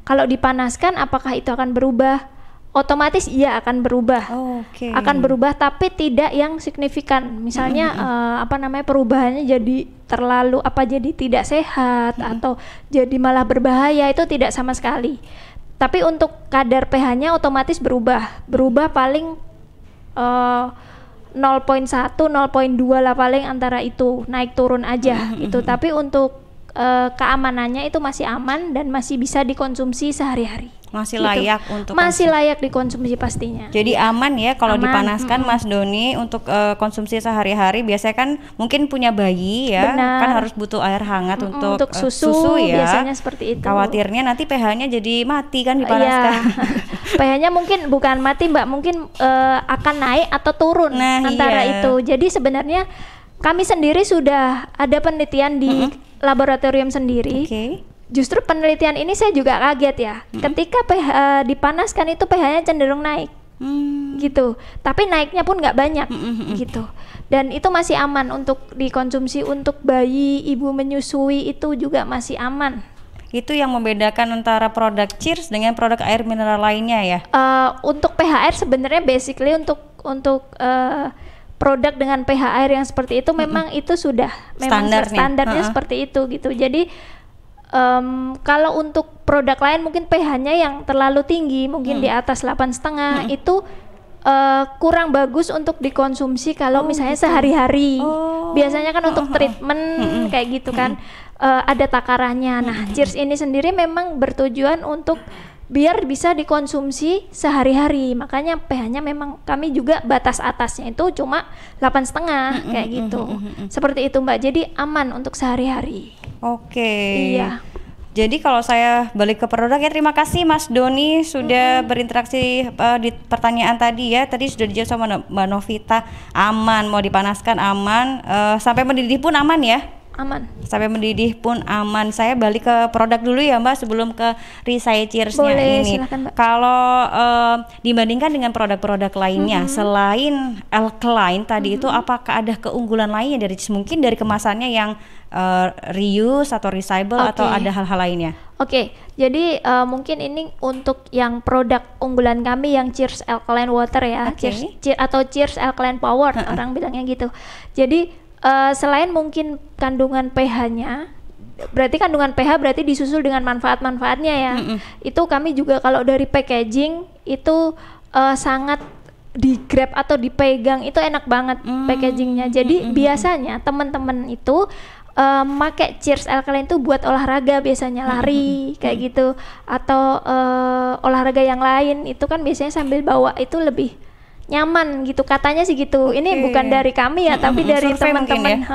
Kalau dipanaskan apakah itu akan berubah? Otomatis iya akan berubah. Akan berubah tapi tidak yang signifikan. Misalnya perubahannya jadi terlalu jadi tidak sehat atau jadi malah berbahaya, itu tidak sama sekali. Tapi untuk kadar pH-nya otomatis berubah. Berubah paling 0.1, 0.2 lah paling antara itu, naik turun aja itu. Tapi untuk keamanannya itu masih aman dan masih bisa dikonsumsi sehari-hari. Masih layak untuk layak dikonsumsi pastinya. Jadi aman ya kalau dipanaskan Mas Doni untuk konsumsi sehari-hari. Biasanya kan mungkin punya bayi ya. Benar. Kan harus butuh air hangat untuk susu ya. Biasanya seperti itu. Khawatirnya nanti pH-nya jadi mati kan dipanaskan. pH-nya mungkin bukan mati Mbak, mungkin akan naik atau turun antara itu. Jadi sebenarnya kami sendiri sudah ada penelitian di laboratorium sendiri. justru penelitian ini saya juga kaget ya. Ketika pH dipanaskan itu pH-nya cenderung naik. Gitu. Tapi naiknya pun nggak banyak gitu. Dan itu masih aman untuk dikonsumsi untuk bayi, ibu menyusui itu juga masih aman. Itu yang membedakan antara produk Cheers dengan produk air mineral lainnya ya? Untuk pH air sebenarnya basically untuk produk dengan pH air yang seperti itu memang itu sudah memang standarnya seperti itu gitu. Jadi kalau untuk produk lain mungkin pH-nya yang terlalu tinggi, mungkin di atas 8,5 itu kurang bagus untuk dikonsumsi kalau misalnya sehari-hari. Biasanya kan untuk treatment kayak gitu kan ada takarannya. Nah, Cheers ini sendiri memang bertujuan untuk biar bisa dikonsumsi sehari-hari. Makanya pH-nya memang kami juga batas atasnya itu cuma 8,5 kayak gitu. Seperti itu Mbak. Jadi aman untuk sehari-hari. Oke. Iya. Jadi kalau saya balik ke produknya, terima kasih Mas Doni sudah berinteraksi di pertanyaan tadi ya. Tadi sudah dijawab sama Mbak Novita, aman, mau dipanaskan aman, sampai mendidih pun aman ya? Aman. Sampai mendidih pun aman. Saya balik ke produk dulu ya Mbak sebelum ke Risai Cheers-nya ini. Silakan, Mbak. Kalau dibandingkan dengan produk-produk lainnya, selain alkaline tadi itu, apakah ada keunggulan lainnya dari Cheers? Mungkin dari kemasannya yang reuse atau recycle atau ada hal-hal lainnya? Oke, jadi mungkin ini untuk yang produk unggulan kami yang Cheers Alkaline Water ya, Cheers Alkaline Power, orang bilangnya gitu. Jadi selain mungkin kandungan pH-nya, berarti kandungan pH berarti disusul dengan manfaat-manfaatnya ya. Itu kami juga kalau dari packaging itu sangat di-grab atau dipegang itu enak banget packagingnya. Jadi biasanya teman-teman itu make Cheers Alkaline itu buat olahraga, biasanya lari kayak gitu, atau olahraga yang lain itu kan biasanya sambil bawa itu lebih nyaman gitu, katanya sih gitu. Ini bukan dari kami ya, tapi dari teman-teman.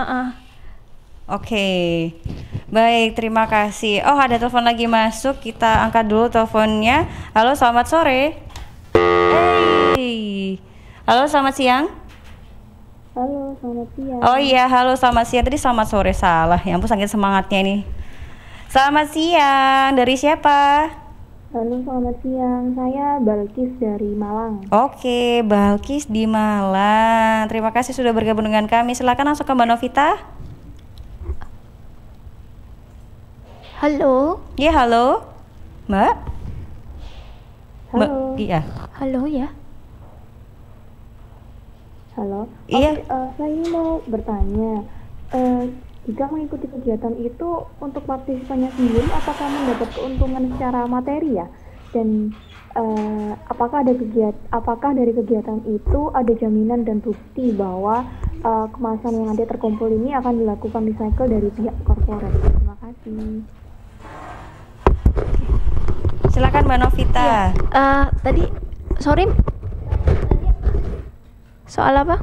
Oke, baik, terima kasih. Oh, ada telepon lagi masuk, kita angkat dulu teleponnya. Halo, selamat sore. Hey. Halo, selamat siang. Halo, selamat siang. Oh iya, halo, selamat siang. Tadi selamat sore, salah. Ya ampun, saking semangatnya nih. Selamat siang, dari siapa? Halo, selamat siang. Saya Balkis dari Malang. Oke, Balkis di Malang. Terima kasih sudah bergabung dengan kami. Silakan langsung ke Mbak Novita. Halo. Iya, halo. Mbak? Halo. Iya. Halo ya. Halo. Iya. Saya ini mau bertanya. Jika mengikuti kegiatan itu untuk partisipannya sendiri, apakah mendapat keuntungan secara materi ya? Dan apakah dari kegiatan itu ada jaminan dan bukti bahwa kemasan yang nanti terkumpul ini akan dilakukan recycle dari pihak korporat? Terima kasih. Silakan Mbak Novita. Tadi sorry. Soal apa?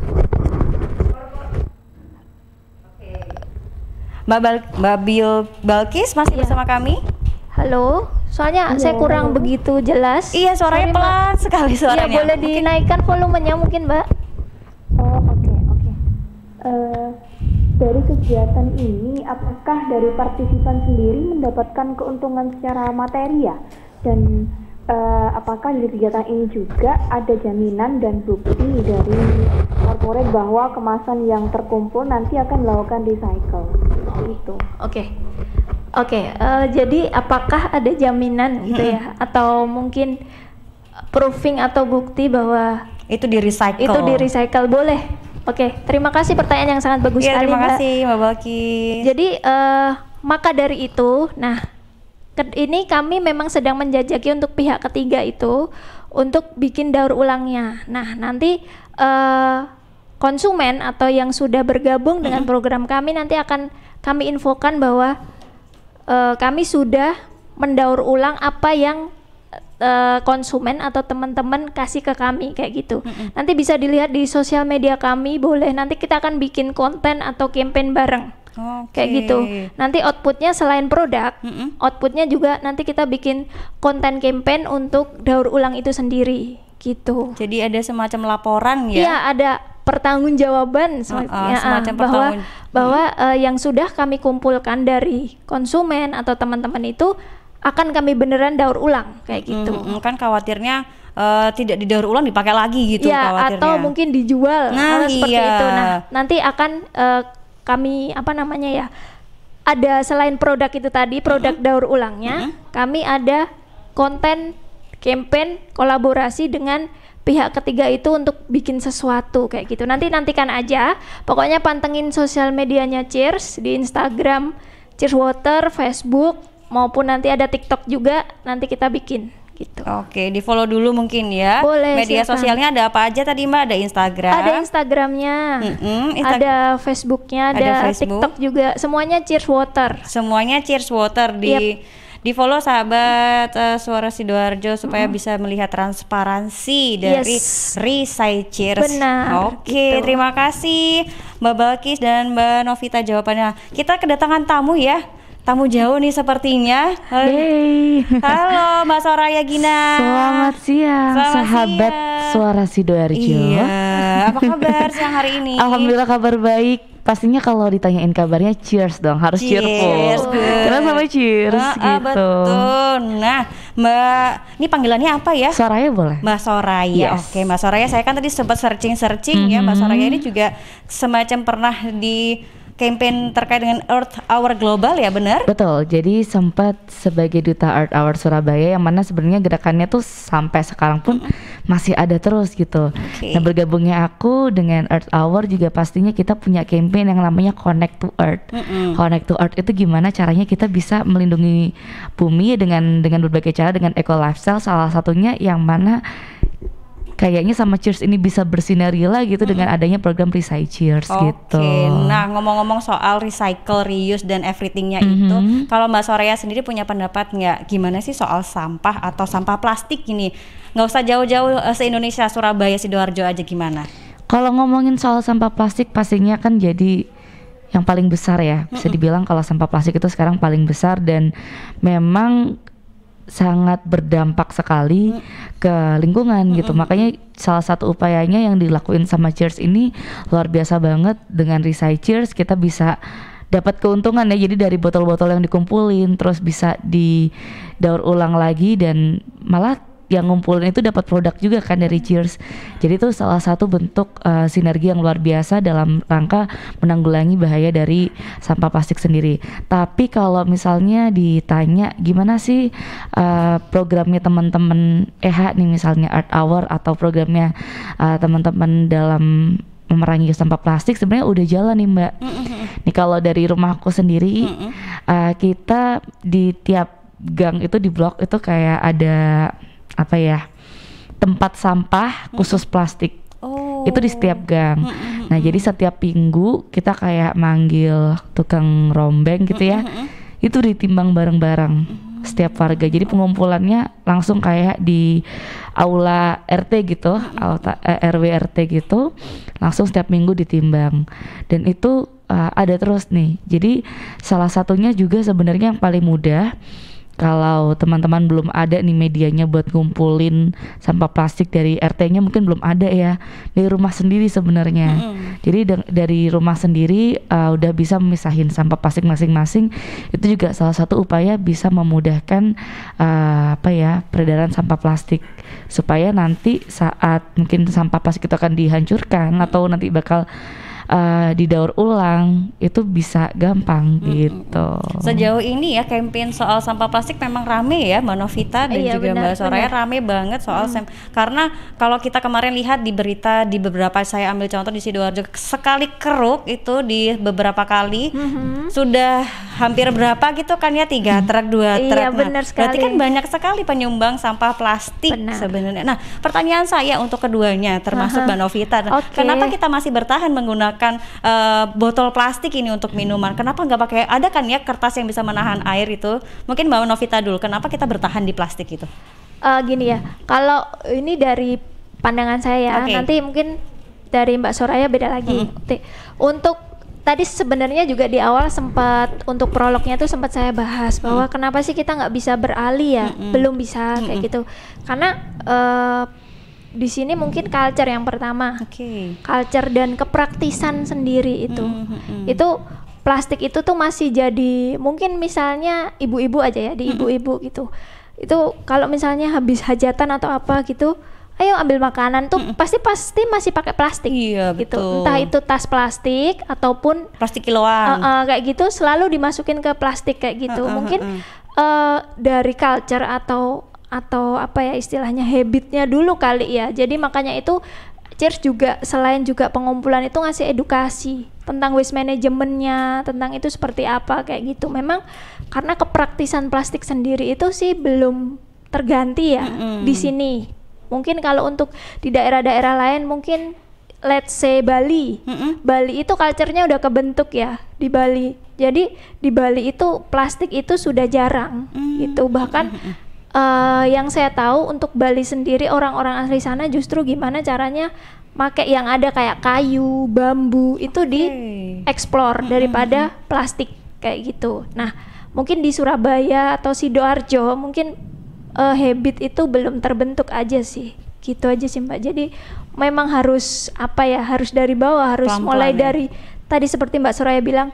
Balkis masih bersama kami? Halo, soalnya saya kurang begitu jelas. Iya, suaranya pelan sekali suaranya. Iya, boleh dinaikkan volumenya mungkin, Mbak. Oh, oke. Dari kegiatan ini, apakah dari partisipan sendiri mendapatkan keuntungan secara materi ya? Dan apakah dari kegiatan ini juga ada jaminan dan bukti dari korporat bahwa kemasan yang terkumpul nanti akan dilakukan recycle? Itu. Oke. Jadi apakah ada jaminan gitu ya, atau mungkin proving atau bukti bahwa itu di recycle? Boleh. Oke, terima kasih, pertanyaan yang sangat bagus sekali, terima Mbak. kasih Mbak Balkis. Jadi maka dari itu, ini kami memang sedang menjajaki untuk pihak ketiga itu untuk bikin daur ulangnya. Nah, nanti konsumen atau yang sudah bergabung dengan program kami nanti akan kami infokan bahwa kami sudah mendaur ulang apa yang konsumen atau teman-teman kasih ke kami kayak gitu. Nanti bisa dilihat di sosial media kami, boleh. Nanti kita akan bikin konten atau campaign bareng. Kayak gitu. Nanti outputnya selain produk, outputnya juga nanti kita bikin konten campaign untuk daur ulang itu sendiri gitu. Jadi ada semacam laporan ya? Iya, ada pertanggungjawaban semacam bahwa yang sudah kami kumpulkan dari konsumen atau teman-teman itu akan kami beneran daur ulang kayak gitu. Kan khawatirnya tidak didaur ulang dipakai lagi gitu ya, khawatirnya. Atau mungkin dijual seperti itu. Nah, nanti akan kami ada selain produk itu tadi, produk daur ulangnya, kami ada konten campaign kolaborasi dengan pihak ketiga itu untuk bikin sesuatu kayak gitu. Nantikan aja. Pokoknya pantengin sosial medianya Cheers di Instagram Cheers Water, Facebook, maupun nanti ada TikTok juga nanti kita bikin gitu. Oke, di follow dulu mungkin ya. Boleh. Media sosialnya ada apa aja tadi Mbak? Ada Instagram. Ada Instagramnya. Ada Facebooknya. Ada Facebook. TikTok juga. Semuanya Cheers Water. Semuanya Cheers Water di follow sahabat Suara Sidoarjo supaya bisa melihat transparansi dari Risai Cheers. Benar. Oke, terima kasih Mbak Balkis dan Mbak Novita jawabannya. Kita kedatangan tamu ya. Tamu jauh nih sepertinya. Hey. Halo Mbak Soraya Gina. Selamat siang sahabat Suara Sidoarjo. Iya. Apa kabar siang hari ini? Alhamdulillah kabar baik. Pastinya kalau ditanyain kabarnya cheers dong, harus cheerful. Karena sama cheers gitu. Betul. Nah, Mbak, ini panggilannya apa ya? Soraya boleh. Mbak Soraya. Yes. Oke, Mbak Soraya, saya kan tadi sempat searching ya. Mbak Soraya ini juga semacam pernah di campaign terkait dengan Earth Hour Global ya, benar? Betul, jadi sempat sebagai Duta Earth Hour Surabaya yang mana sebenarnya gerakannya tuh sampai sekarang pun masih ada terus gitu. Nah, bergabungnya aku dengan Earth Hour juga pastinya kita punya campaign yang namanya Connect to Earth. Connect to Earth itu gimana caranya kita bisa melindungi bumi dengan berbagai cara, dengan eco lifestyle, salah satunya yang mana kayaknya sama Cheers ini bisa bersinergi lah gitu dengan adanya program Risai Cheers gitu. Oke, nah ngomong-ngomong soal recycle, reuse dan everythingnya itu, kalau Mbak Soraya sendiri punya pendapat nggak gimana sih soal sampah atau sampah plastik ini? Nggak usah jauh-jauh se-Indonesia, Surabaya, Sidoarjo aja gimana? Kalau ngomongin soal sampah plastik pastinya kan jadi yang paling besar ya. Bisa dibilang kalau sampah plastik itu sekarang paling besar dan memang sangat berdampak sekali ke lingkungan gitu. Makanya salah satu upayanya yang dilakuin sama Cheers ini luar biasa banget. Dengan Risai Cheers kita bisa dapat keuntungan ya. Jadi dari botol-botol yang dikumpulin terus bisa didaur ulang lagi dan malah yang ngumpulin itu dapat produk juga kan dari Cheers. Jadi itu salah satu bentuk sinergi yang luar biasa dalam rangka menanggulangi bahaya dari sampah plastik sendiri. Tapi kalau misalnya ditanya gimana sih programnya teman-teman EH nih, misalnya Earth Hour atau programnya teman-teman dalam memerangi sampah plastik, sebenarnya udah jalan nih Mbak. Nih kalau dari rumahku sendiri kita di tiap gang itu di blok itu kayak ada tempat sampah khusus plastik. Itu di setiap gang. Nah, jadi setiap minggu kita kayak manggil tukang rombeng gitu ya. Itu ditimbang bareng-bareng setiap warga. Jadi pengumpulannya langsung kayak di aula RT gitu, RW RT gitu. Langsung setiap minggu ditimbang. Dan itu ada terus nih. Jadi salah satunya juga sebenarnya yang paling mudah, kalau teman-teman belum ada nih medianya buat ngumpulin sampah plastik dari RT-nya, mungkin belum ada ya, dari rumah sendiri sebenarnya. Jadi dari rumah sendiri udah bisa memisahin sampah plastik masing-masing. Itu juga salah satu upaya bisa memudahkan peredaran sampah plastik, supaya nanti saat mungkin sampah plastik itu akan dihancurkan atau nanti bakal didaur ulang itu bisa gampang gitu. Sejauh ini ya campaign soal sampah plastik memang rame ya Mbak Novita dan juga Mbak Soraya, rame banget soal karena kalau kita kemarin lihat di berita di beberapa, saya ambil contoh di Sidoarjo, sekali keruk itu di beberapa kali sudah hampir berapa gitu kan ya, 3 truk 2 truk. Iya, benar sekali. Berarti kan banyak sekali penyumbang sampah plastik sebenarnya. Nah, pertanyaan saya untuk keduanya termasuk Mbak Novita, kenapa kita masih bertahan menggunakan botol plastik ini untuk minuman? Kenapa nggak pakai, ada kan ya kertas yang bisa menahan air itu? Mungkin Mbak Novita dulu, kenapa kita bertahan di plastik itu? Gini ya, kalau ini dari pandangan saya ya, nanti mungkin dari Mbak Soraya beda lagi. Untuk tadi sebenarnya juga di awal sempat untuk prolognya tuh sempat saya bahas bahwa kenapa sih kita nggak bisa beralih ya, belum bisa kayak gitu, karena di sini mungkin culture yang pertama. Culture dan kepraktisan sendiri itu. Itu plastik itu tuh masih jadi, mungkin misalnya ibu-ibu aja ya, di ibu-ibu gitu. Itu kalau misalnya habis hajatan atau apa gitu, ayo ambil makanan tuh pasti masih pakai plastik. Iya, gitu. betul. Entah itu tas plastik ataupun plastik kiloan. Kayak gitu selalu dimasukin ke plastik kayak gitu. Mungkin dari culture atau apa ya istilahnya, habitnya dulu kali ya. Jadi makanya itu Cheers juga selain juga pengumpulan itu ngasih edukasi tentang waste manajemennya, tentang itu seperti apa kayak gitu. Memang karena kepraktisan plastik sendiri itu sih belum terganti ya di sini. Mungkin kalau untuk di daerah-daerah lain mungkin let's say Bali. Bali itu culture-nya udah kebentuk ya di Bali. Jadi di Bali itu plastik itu sudah jarang gitu. Bahkan yang saya tahu untuk Bali sendiri orang-orang asli sana justru gimana caranya pakai yang ada kayak kayu, bambu itu di-explore daripada plastik kayak gitu. Nah, mungkin di Surabaya atau Sidoarjo mungkin habit itu belum terbentuk aja sih. Gitu aja sih Mbak. Jadi memang harus harus dari bawah, harus pelan-pelan mulai dari tadi seperti Mbak Soraya bilang,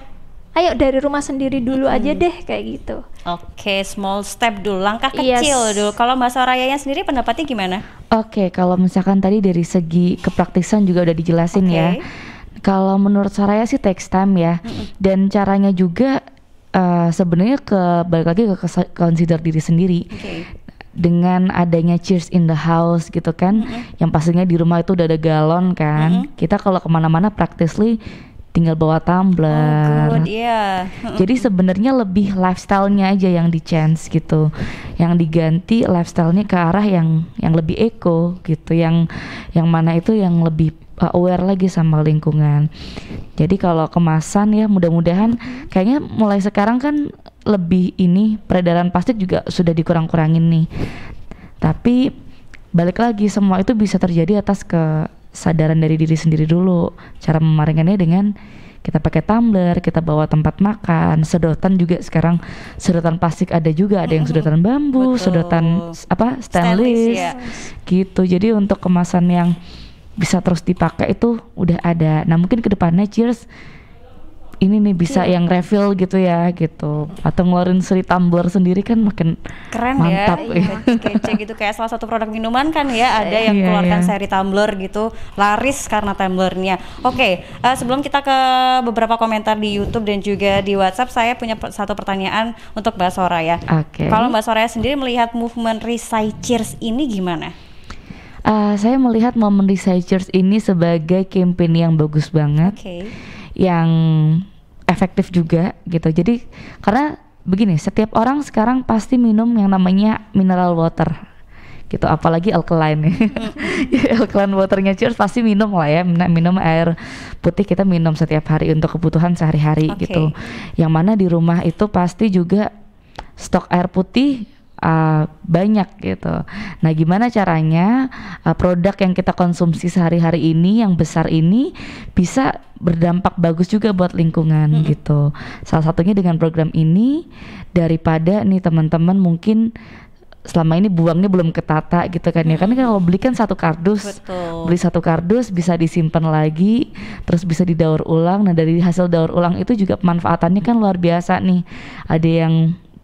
ayo dari rumah sendiri dulu aja deh kayak gitu. Oke, small step dulu, langkah kecil dulu. Kalau Mbak Soraya sendiri pendapatnya gimana? Oke, kalau misalkan tadi dari segi kepraktisan juga udah dijelasin ya. Kalau menurut Soraya sih takes time ya. Dan caranya juga sebenarnya balik lagi ke consider diri sendiri. Dengan adanya Cheers in the house gitu kan, yang pastinya di rumah itu udah ada galon kan. Kita kalau kemana-mana practically tinggal bawa tumbler. Jadi sebenarnya lebih lifestyle-nya aja yang di change gitu, yang diganti lifestyle-nya ke arah yang lebih eco gitu, yang mana itu yang lebih aware lagi sama lingkungan. Jadi kalau kemasan ya mudah-mudahan kayaknya mulai sekarang kan lebih peredaran plastik juga sudah dikurang-kurangin nih. Tapi balik lagi semua itu bisa terjadi atas kesadaran dari diri sendiri dulu. Cara memaringannya dengan kita pakai tumbler, kita bawa tempat makan, sedotan juga sekarang sedotan plastik ada juga, ada yang sedotan bambu, sedotan stainless gitu. Jadi untuk kemasan yang bisa terus dipakai itu udah ada. Nah mungkin kedepannya Cheers ini nih bisa yang refill gitu ya gitu, atau ngeluarin seri tumbler sendiri kan makin keren mantap ya. Kece gitu, kayak salah satu produk minuman kan ya ada yang keluarkan seri tumbler gitu, laris karena tumblernya. Oke, sebelum kita ke beberapa komentar di YouTube dan juga di WhatsApp, saya punya satu pertanyaan untuk Mbak Soraya. Kalau Mbak Soraya sendiri melihat movement Cheers ini gimana? Saya melihat momen Cheers ini sebagai campaign yang bagus banget, yang efektif juga gitu. Jadi karena begini, setiap orang sekarang pasti minum yang namanya mineral water gitu, apalagi alkaline. Alkaline waternya Cheers pasti minum lah ya, minum air putih kita minum setiap hari untuk kebutuhan sehari-hari gitu. Yang mana di rumah itu pasti juga stok air putih banyak gitu. Nah gimana caranya produk yang kita konsumsi sehari-hari ini yang besar ini bisa berdampak bagus juga buat lingkungan gitu. Salah satunya dengan program ini, daripada nih teman-teman mungkin selama ini buangnya belum ketata gitu kan ya. Karena kalau beli kan satu kardus, beli satu kardus bisa disimpan lagi, terus bisa didaur ulang. Nah dari hasil daur ulang itu juga pemanfaatannya kan luar biasa nih. Ada yang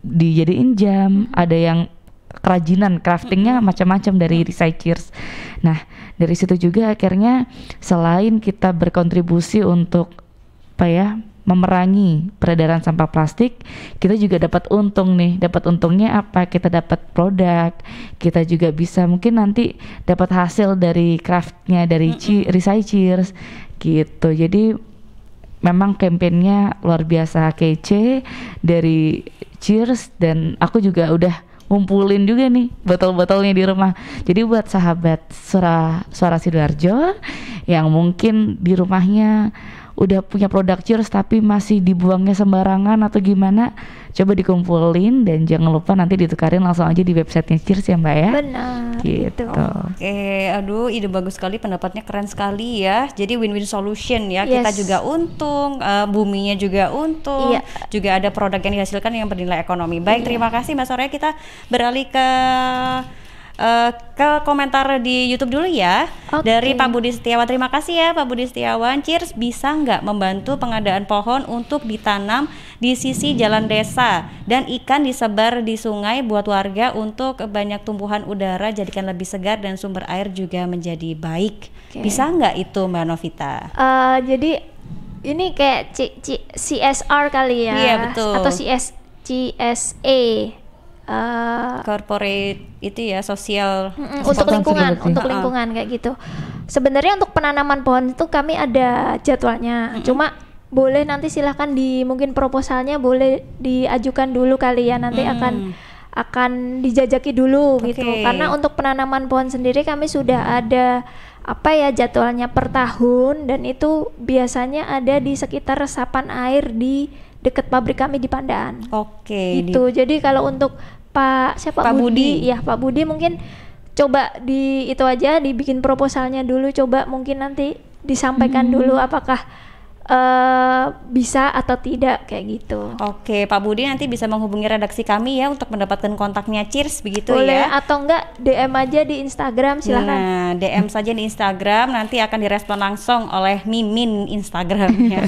dijadiin jam, ada yang kerajinan, craftingnya macam-macam dari Cheers. Nah dari situ juga akhirnya selain kita berkontribusi untuk memerangi peredaran sampah plastik, kita juga dapat untung nih. Dapat untungnya apa? Kita dapat produk, kita juga bisa mungkin nanti dapat hasil dari craftnya dari Cheers gitu. Jadi memang kampanyenya luar biasa kece dari Cheers, dan aku juga udah ngumpulin juga nih botol-botolnya di rumah. Jadi buat sahabat Suara Sidoarjo yang mungkin di rumahnya udah punya produk Cheers tapi masih dibuangnya sembarangan atau gimana, coba dikumpulin dan jangan lupa nanti ditukarin langsung aja di websitenya Cheers ya Mbak ya. Benar gitu. Oke, aduh ide bagus sekali, pendapatnya keren sekali ya. Jadi win-win solution ya. Kita juga untung, buminya juga untung, juga ada produk yang dihasilkan yang bernilai ekonomi. Baik, terima kasih Mbak Soraya. Kita beralih ke ke komentar di YouTube dulu ya. Dari Pak Budi Setiawan. Terima kasih ya Pak Budi Setiawan. Cheers, bisa nggak membantu pengadaan pohon untuk ditanam di sisi jalan desa dan ikan disebar di sungai buat warga untuk banyak tumbuhan udara, jadikan lebih segar dan sumber air juga menjadi baik. Bisa nggak itu Mbak Novita? Jadi ini kayak CSR kali ya. Iya betul. Atau CSA. Corporate itu ya, sosial untuk lingkungan kayak gitu. Sebenarnya untuk penanaman pohon itu kami ada jadwalnya. Cuma boleh nanti silahkan mungkin proposalnya boleh diajukan dulu kali ya, nanti akan dijajaki dulu gitu. Karena untuk penanaman pohon sendiri kami sudah ada jadwalnya per tahun, dan itu biasanya ada di sekitar resapan air di dekat pabrik kami di Pandaan. Gitu. Jadi kalau untuk Pak Budi, ya Pak Budi mungkin coba itu aja dibikin proposalnya dulu, coba mungkin nanti disampaikan dulu apakah bisa atau tidak kayak gitu. Pak Budi nanti bisa menghubungi redaksi kami ya untuk mendapatkan kontaknya Cheers begitu. Boleh, ya. Atau enggak DM aja di Instagram, silakan. Nah, DM saja di Instagram, nanti akan direspon langsung oleh Mimin Instagramnya.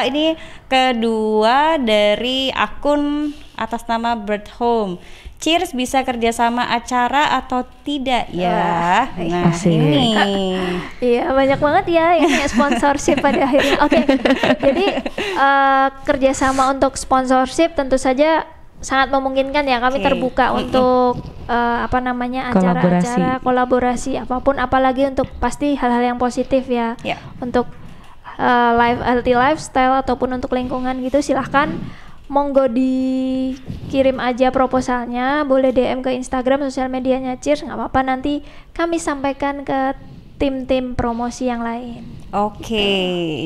Ini kedua dari akun atas nama Bird Home. Cheers, bisa kerjasama acara atau tidak ya? Nah ini iya banyak banget ya ini sponsorship pada akhirnya. Jadi kerjasama untuk sponsorship tentu saja sangat memungkinkan ya, kami terbuka untuk acara-acara kolaborasi apapun, apalagi untuk pasti hal-hal yang positif ya. Untuk healthy lifestyle ataupun untuk lingkungan gitu, silahkan monggo dikirim aja proposalnya, boleh DM ke Instagram sosial medianya Cheers, nggak apa-apa, nanti kami sampaikan ke tim-tim promosi yang lain.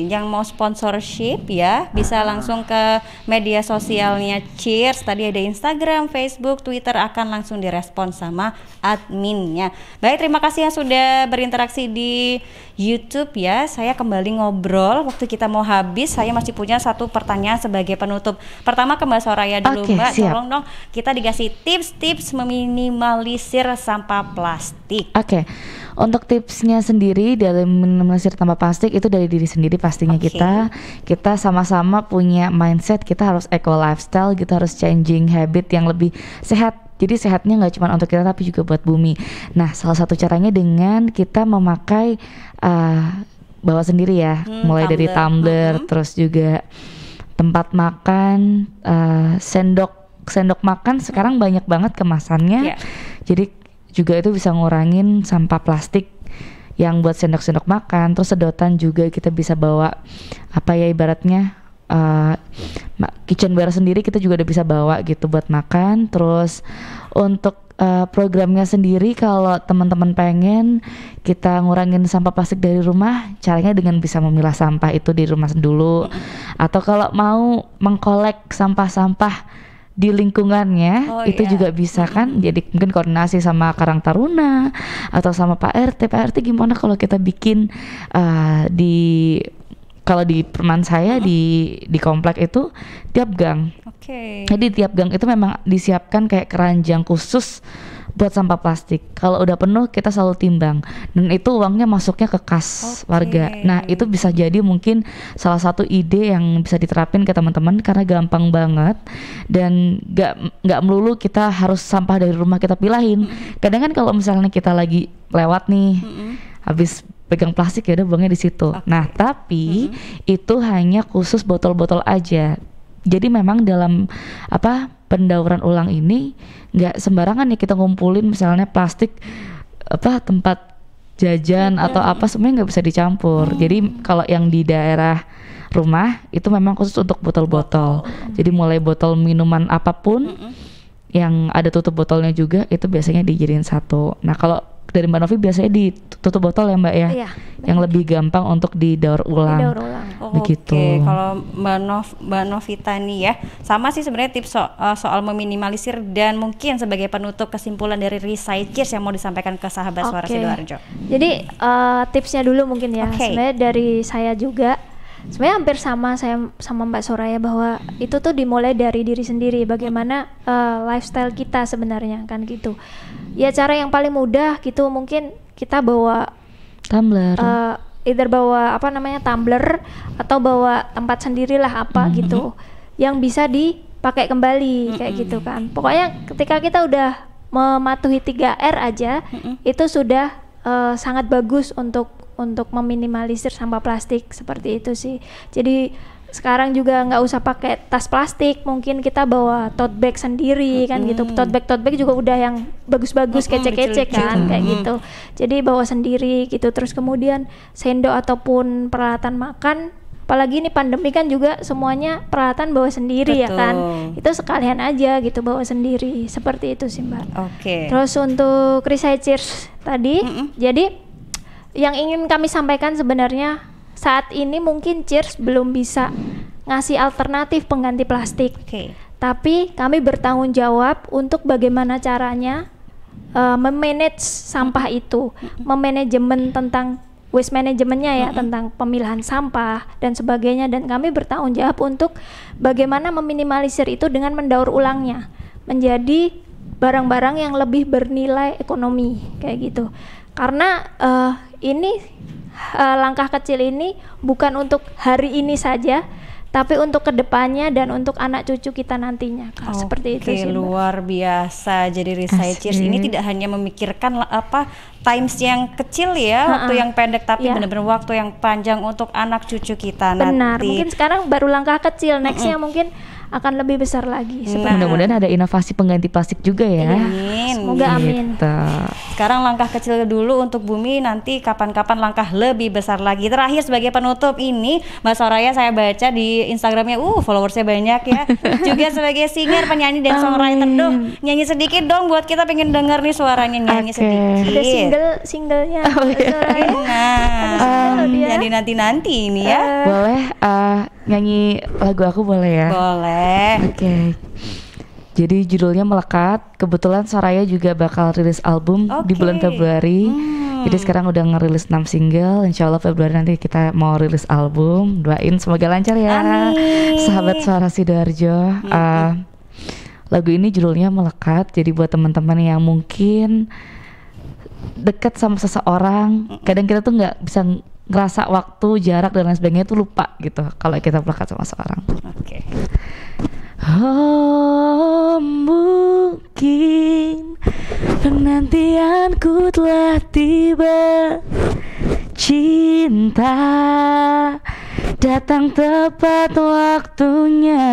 Yang mau sponsorship ya bisa langsung ke media sosialnya Cheers. Tadi ada Instagram, Facebook, Twitter, akan langsung direspon sama adminnya. Baik, terima kasih yang sudah berinteraksi di YouTube ya. Saya kembali ngobrol, waktu kita mau habis. Saya masih punya satu pertanyaan sebagai penutup. Pertama ke Mbak Soraya dulu. Mbak, tolong dong kita dikasih tips-tips meminimalisir sampah plastik. Untuk tipsnya sendiri dalam meminimalisir sampah plastik itu dari diri sendiri pastinya. Kita sama-sama punya mindset, kita harus eco lifestyle, kita harus changing habit yang lebih sehat. Jadi sehatnya nggak cuma untuk kita tapi juga buat bumi. Nah, salah satu caranya dengan kita memakai bawa sendiri ya, mulai dari tumbler, terus juga tempat makan, sendok makan sekarang banyak banget kemasannya. Jadi juga itu bisa ngurangin sampah plastik yang buat sendok-sendok makan. Terus sedotan juga kita bisa bawa ibaratnya kitchenware sendiri kita juga udah bisa bawa gitu buat makan. Terus untuk programnya sendiri, kalau teman-teman pengen kita ngurangin sampah plastik dari rumah, caranya dengan bisa memilah sampah itu di rumah dulu. Atau kalau mau mengkolek sampah-sampah di lingkungannya itu juga bisa kan. Jadi mungkin koordinasi sama Karang Taruna atau sama Pak RT gimana kalau kita bikin kalau di perumahan saya di komplek itu tiap gang. Jadi tiap gang itu memang disiapkan kayak keranjang khusus buat sampah plastik. Kalau udah penuh kita selalu timbang, dan itu uangnya masuknya ke kas warga. Nah, itu bisa jadi mungkin salah satu ide yang bisa diterapin ke teman-teman, karena gampang banget dan nggak melulu kita harus sampah dari rumah kita pilahin. Kadang kan kalau misalnya kita lagi lewat nih, habis pegang plastik ya udah buangnya di situ. Nah, tapi itu hanya khusus botol-botol aja. Jadi memang dalam pendauran ulang ini nggak sembarangan ya kita ngumpulin misalnya plastik tempat jajan atau semuanya nggak bisa dicampur. Jadi kalau yang di daerah rumah itu memang khusus untuk botol-botol. Jadi mulai botol minuman apapun yang ada tutup botolnya juga itu biasanya dijadiin satu. Nah, kalau dari Mbak Novi biasanya ditutup botol ya Mbak ya, yang lebih gampang untuk didaur ulang. Begitu. Kalau Mbak Novita nih ya, sama sih sebenarnya tips soal meminimalisir, dan mungkin sebagai penutup kesimpulan dari Recycers yang mau disampaikan ke sahabat Suara Sidoarjo. Jadi tipsnya dulu mungkin ya, sebenarnya dari saya juga sebenarnya hampir sama saya sama Mbak Soraya, bahwa itu tuh dimulai dari diri sendiri, bagaimana lifestyle kita sebenarnya kan gitu. Ya cara yang paling mudah gitu mungkin kita bawa tumbler, either bawa tumbler atau bawa tempat sendirilah gitu yang bisa dipakai kembali kayak gitu kan. Pokoknya ketika kita udah mematuhi 3R aja itu sudah sangat bagus untuk meminimalisir sampah plastik, seperti itu sih. Jadi sekarang juga nggak usah pakai tas plastik, mungkin kita bawa tote bag sendiri kan gitu. Tote bag juga udah yang bagus-bagus, kece-kece kan kayak gitu. Jadi bawa sendiri gitu. Terus kemudian sendok ataupun peralatan makan, apalagi ini pandemi kan juga semuanya peralatan bawa sendiri. Betul. Ya kan. Itu sekalian aja gitu bawa sendiri. Seperti itu sih Mbak. Oke. Terus untuk Recycers tadi, jadi yang ingin kami sampaikan sebenarnya saat ini mungkin Cheers belum bisa ngasih alternatif pengganti plastik. Tapi kami bertanggung jawab untuk bagaimana caranya memanage sampah itu, memanajemen tentang waste manajemennya ya, tentang pemilahan sampah dan sebagainya, dan kami bertanggung jawab untuk bagaimana meminimalisir itu dengan mendaur ulangnya menjadi barang-barang yang lebih bernilai ekonomi kayak gitu. Karena ini langkah kecil ini bukan untuk hari ini saja, tapi untuk kedepannya dan untuk anak cucu kita nantinya. Seperti itu sih. Luar biasa. Jadi Recycers ini tidak hanya memikirkan times yang kecil ya, waktu yang pendek, tapi benar-benar waktu yang panjang untuk anak cucu kita nanti. Benar. Mungkin sekarang baru langkah kecil, nextnya mungkin akan lebih besar lagi. Mudah-mudahan ada inovasi pengganti plastik juga ya. Amin. Semoga amin. Sekarang langkah kecil dulu untuk bumi, nanti kapan-kapan langkah lebih besar lagi. Terakhir sebagai penutup ini, Mbak Soraya saya baca di Instagramnya, followersnya banyak ya. Juga sebagai singer, penyanyi dan songwriter, nyanyi sedikit dong buat kita pengen denger nih suaranya nyanyi sedikit. Ada singlenya. Jadi nanti ini ya. Boleh nyanyi lagu aku boleh ya? Boleh. Oke. Jadi judulnya Melekat. Kebetulan Soraya juga bakal rilis album di bulan Februari. Jadi sekarang udah ngerilis 6 single. Insya Allah Februari nanti kita mau rilis album. Doain semoga lancar ya. Amin. Sahabat Suara Sidoarjo. Lagu ini judulnya Melekat. Jadi buat teman-teman yang mungkin dekat sama seseorang, kadang kita tuh nggak bisa ngerasa waktu, jarak dan lain sebagainya tuh lupa gitu kalau kita melekat sama seorang. Mungkin penantianku telah tiba, cinta datang tepat waktunya,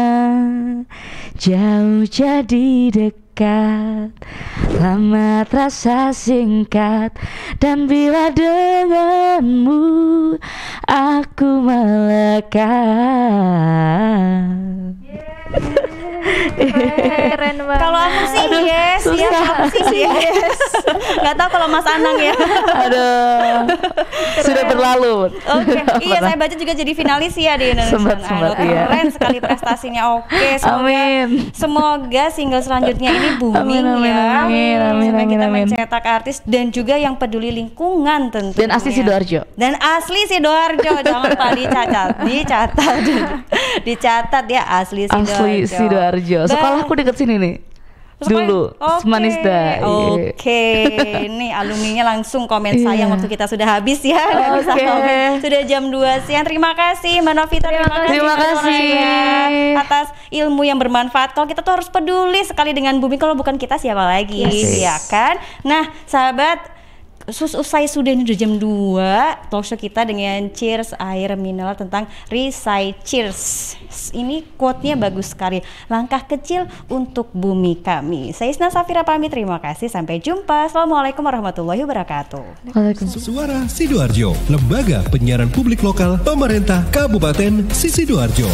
jauh jadi dekat, lama terasa singkat, dan bila denganmu aku melekat. Keren banget. Kalau aku sih yes, nggak tahu kalau Mas Anang ya. Sudah berlalu. Iya, saya baca juga jadi finalis ya di Indonesia Idol. Keren sekali prestasinya. Semoga single selanjutnya ini booming ya. Sampai kita mencetak artis dan juga yang peduli lingkungan tentunya. Dan asli Sidoarjo. Jangan lupa dicatat ya, asli Sidoarjo. Sekolahku deket sini nih. Dulu Semanisda. Nih alumninya langsung komen sayang waktu kita sudah habis ya. Sudah jam 2 siang. Terima kasih Mbak Novita, terima kasih atas ilmu yang bermanfaat. Kalau kita tuh harus peduli sekali dengan bumi, kalau bukan kita siapa lagi, ya kan? Nah, sahabat, usai sudah ini udah jam 2 talkshow kita dengan Cheers air mineral tentang Recycers. Ini quote-nya bagus sekali. Langkah kecil untuk bumi kami. Saya Isna Safira pamit, terima kasih, sampai jumpa. Assalamualaikum warahmatullahi wabarakatuh. Suara Sidoarjo, lembaga penyiaran publik lokal pemerintah Kabupaten Sidoarjo.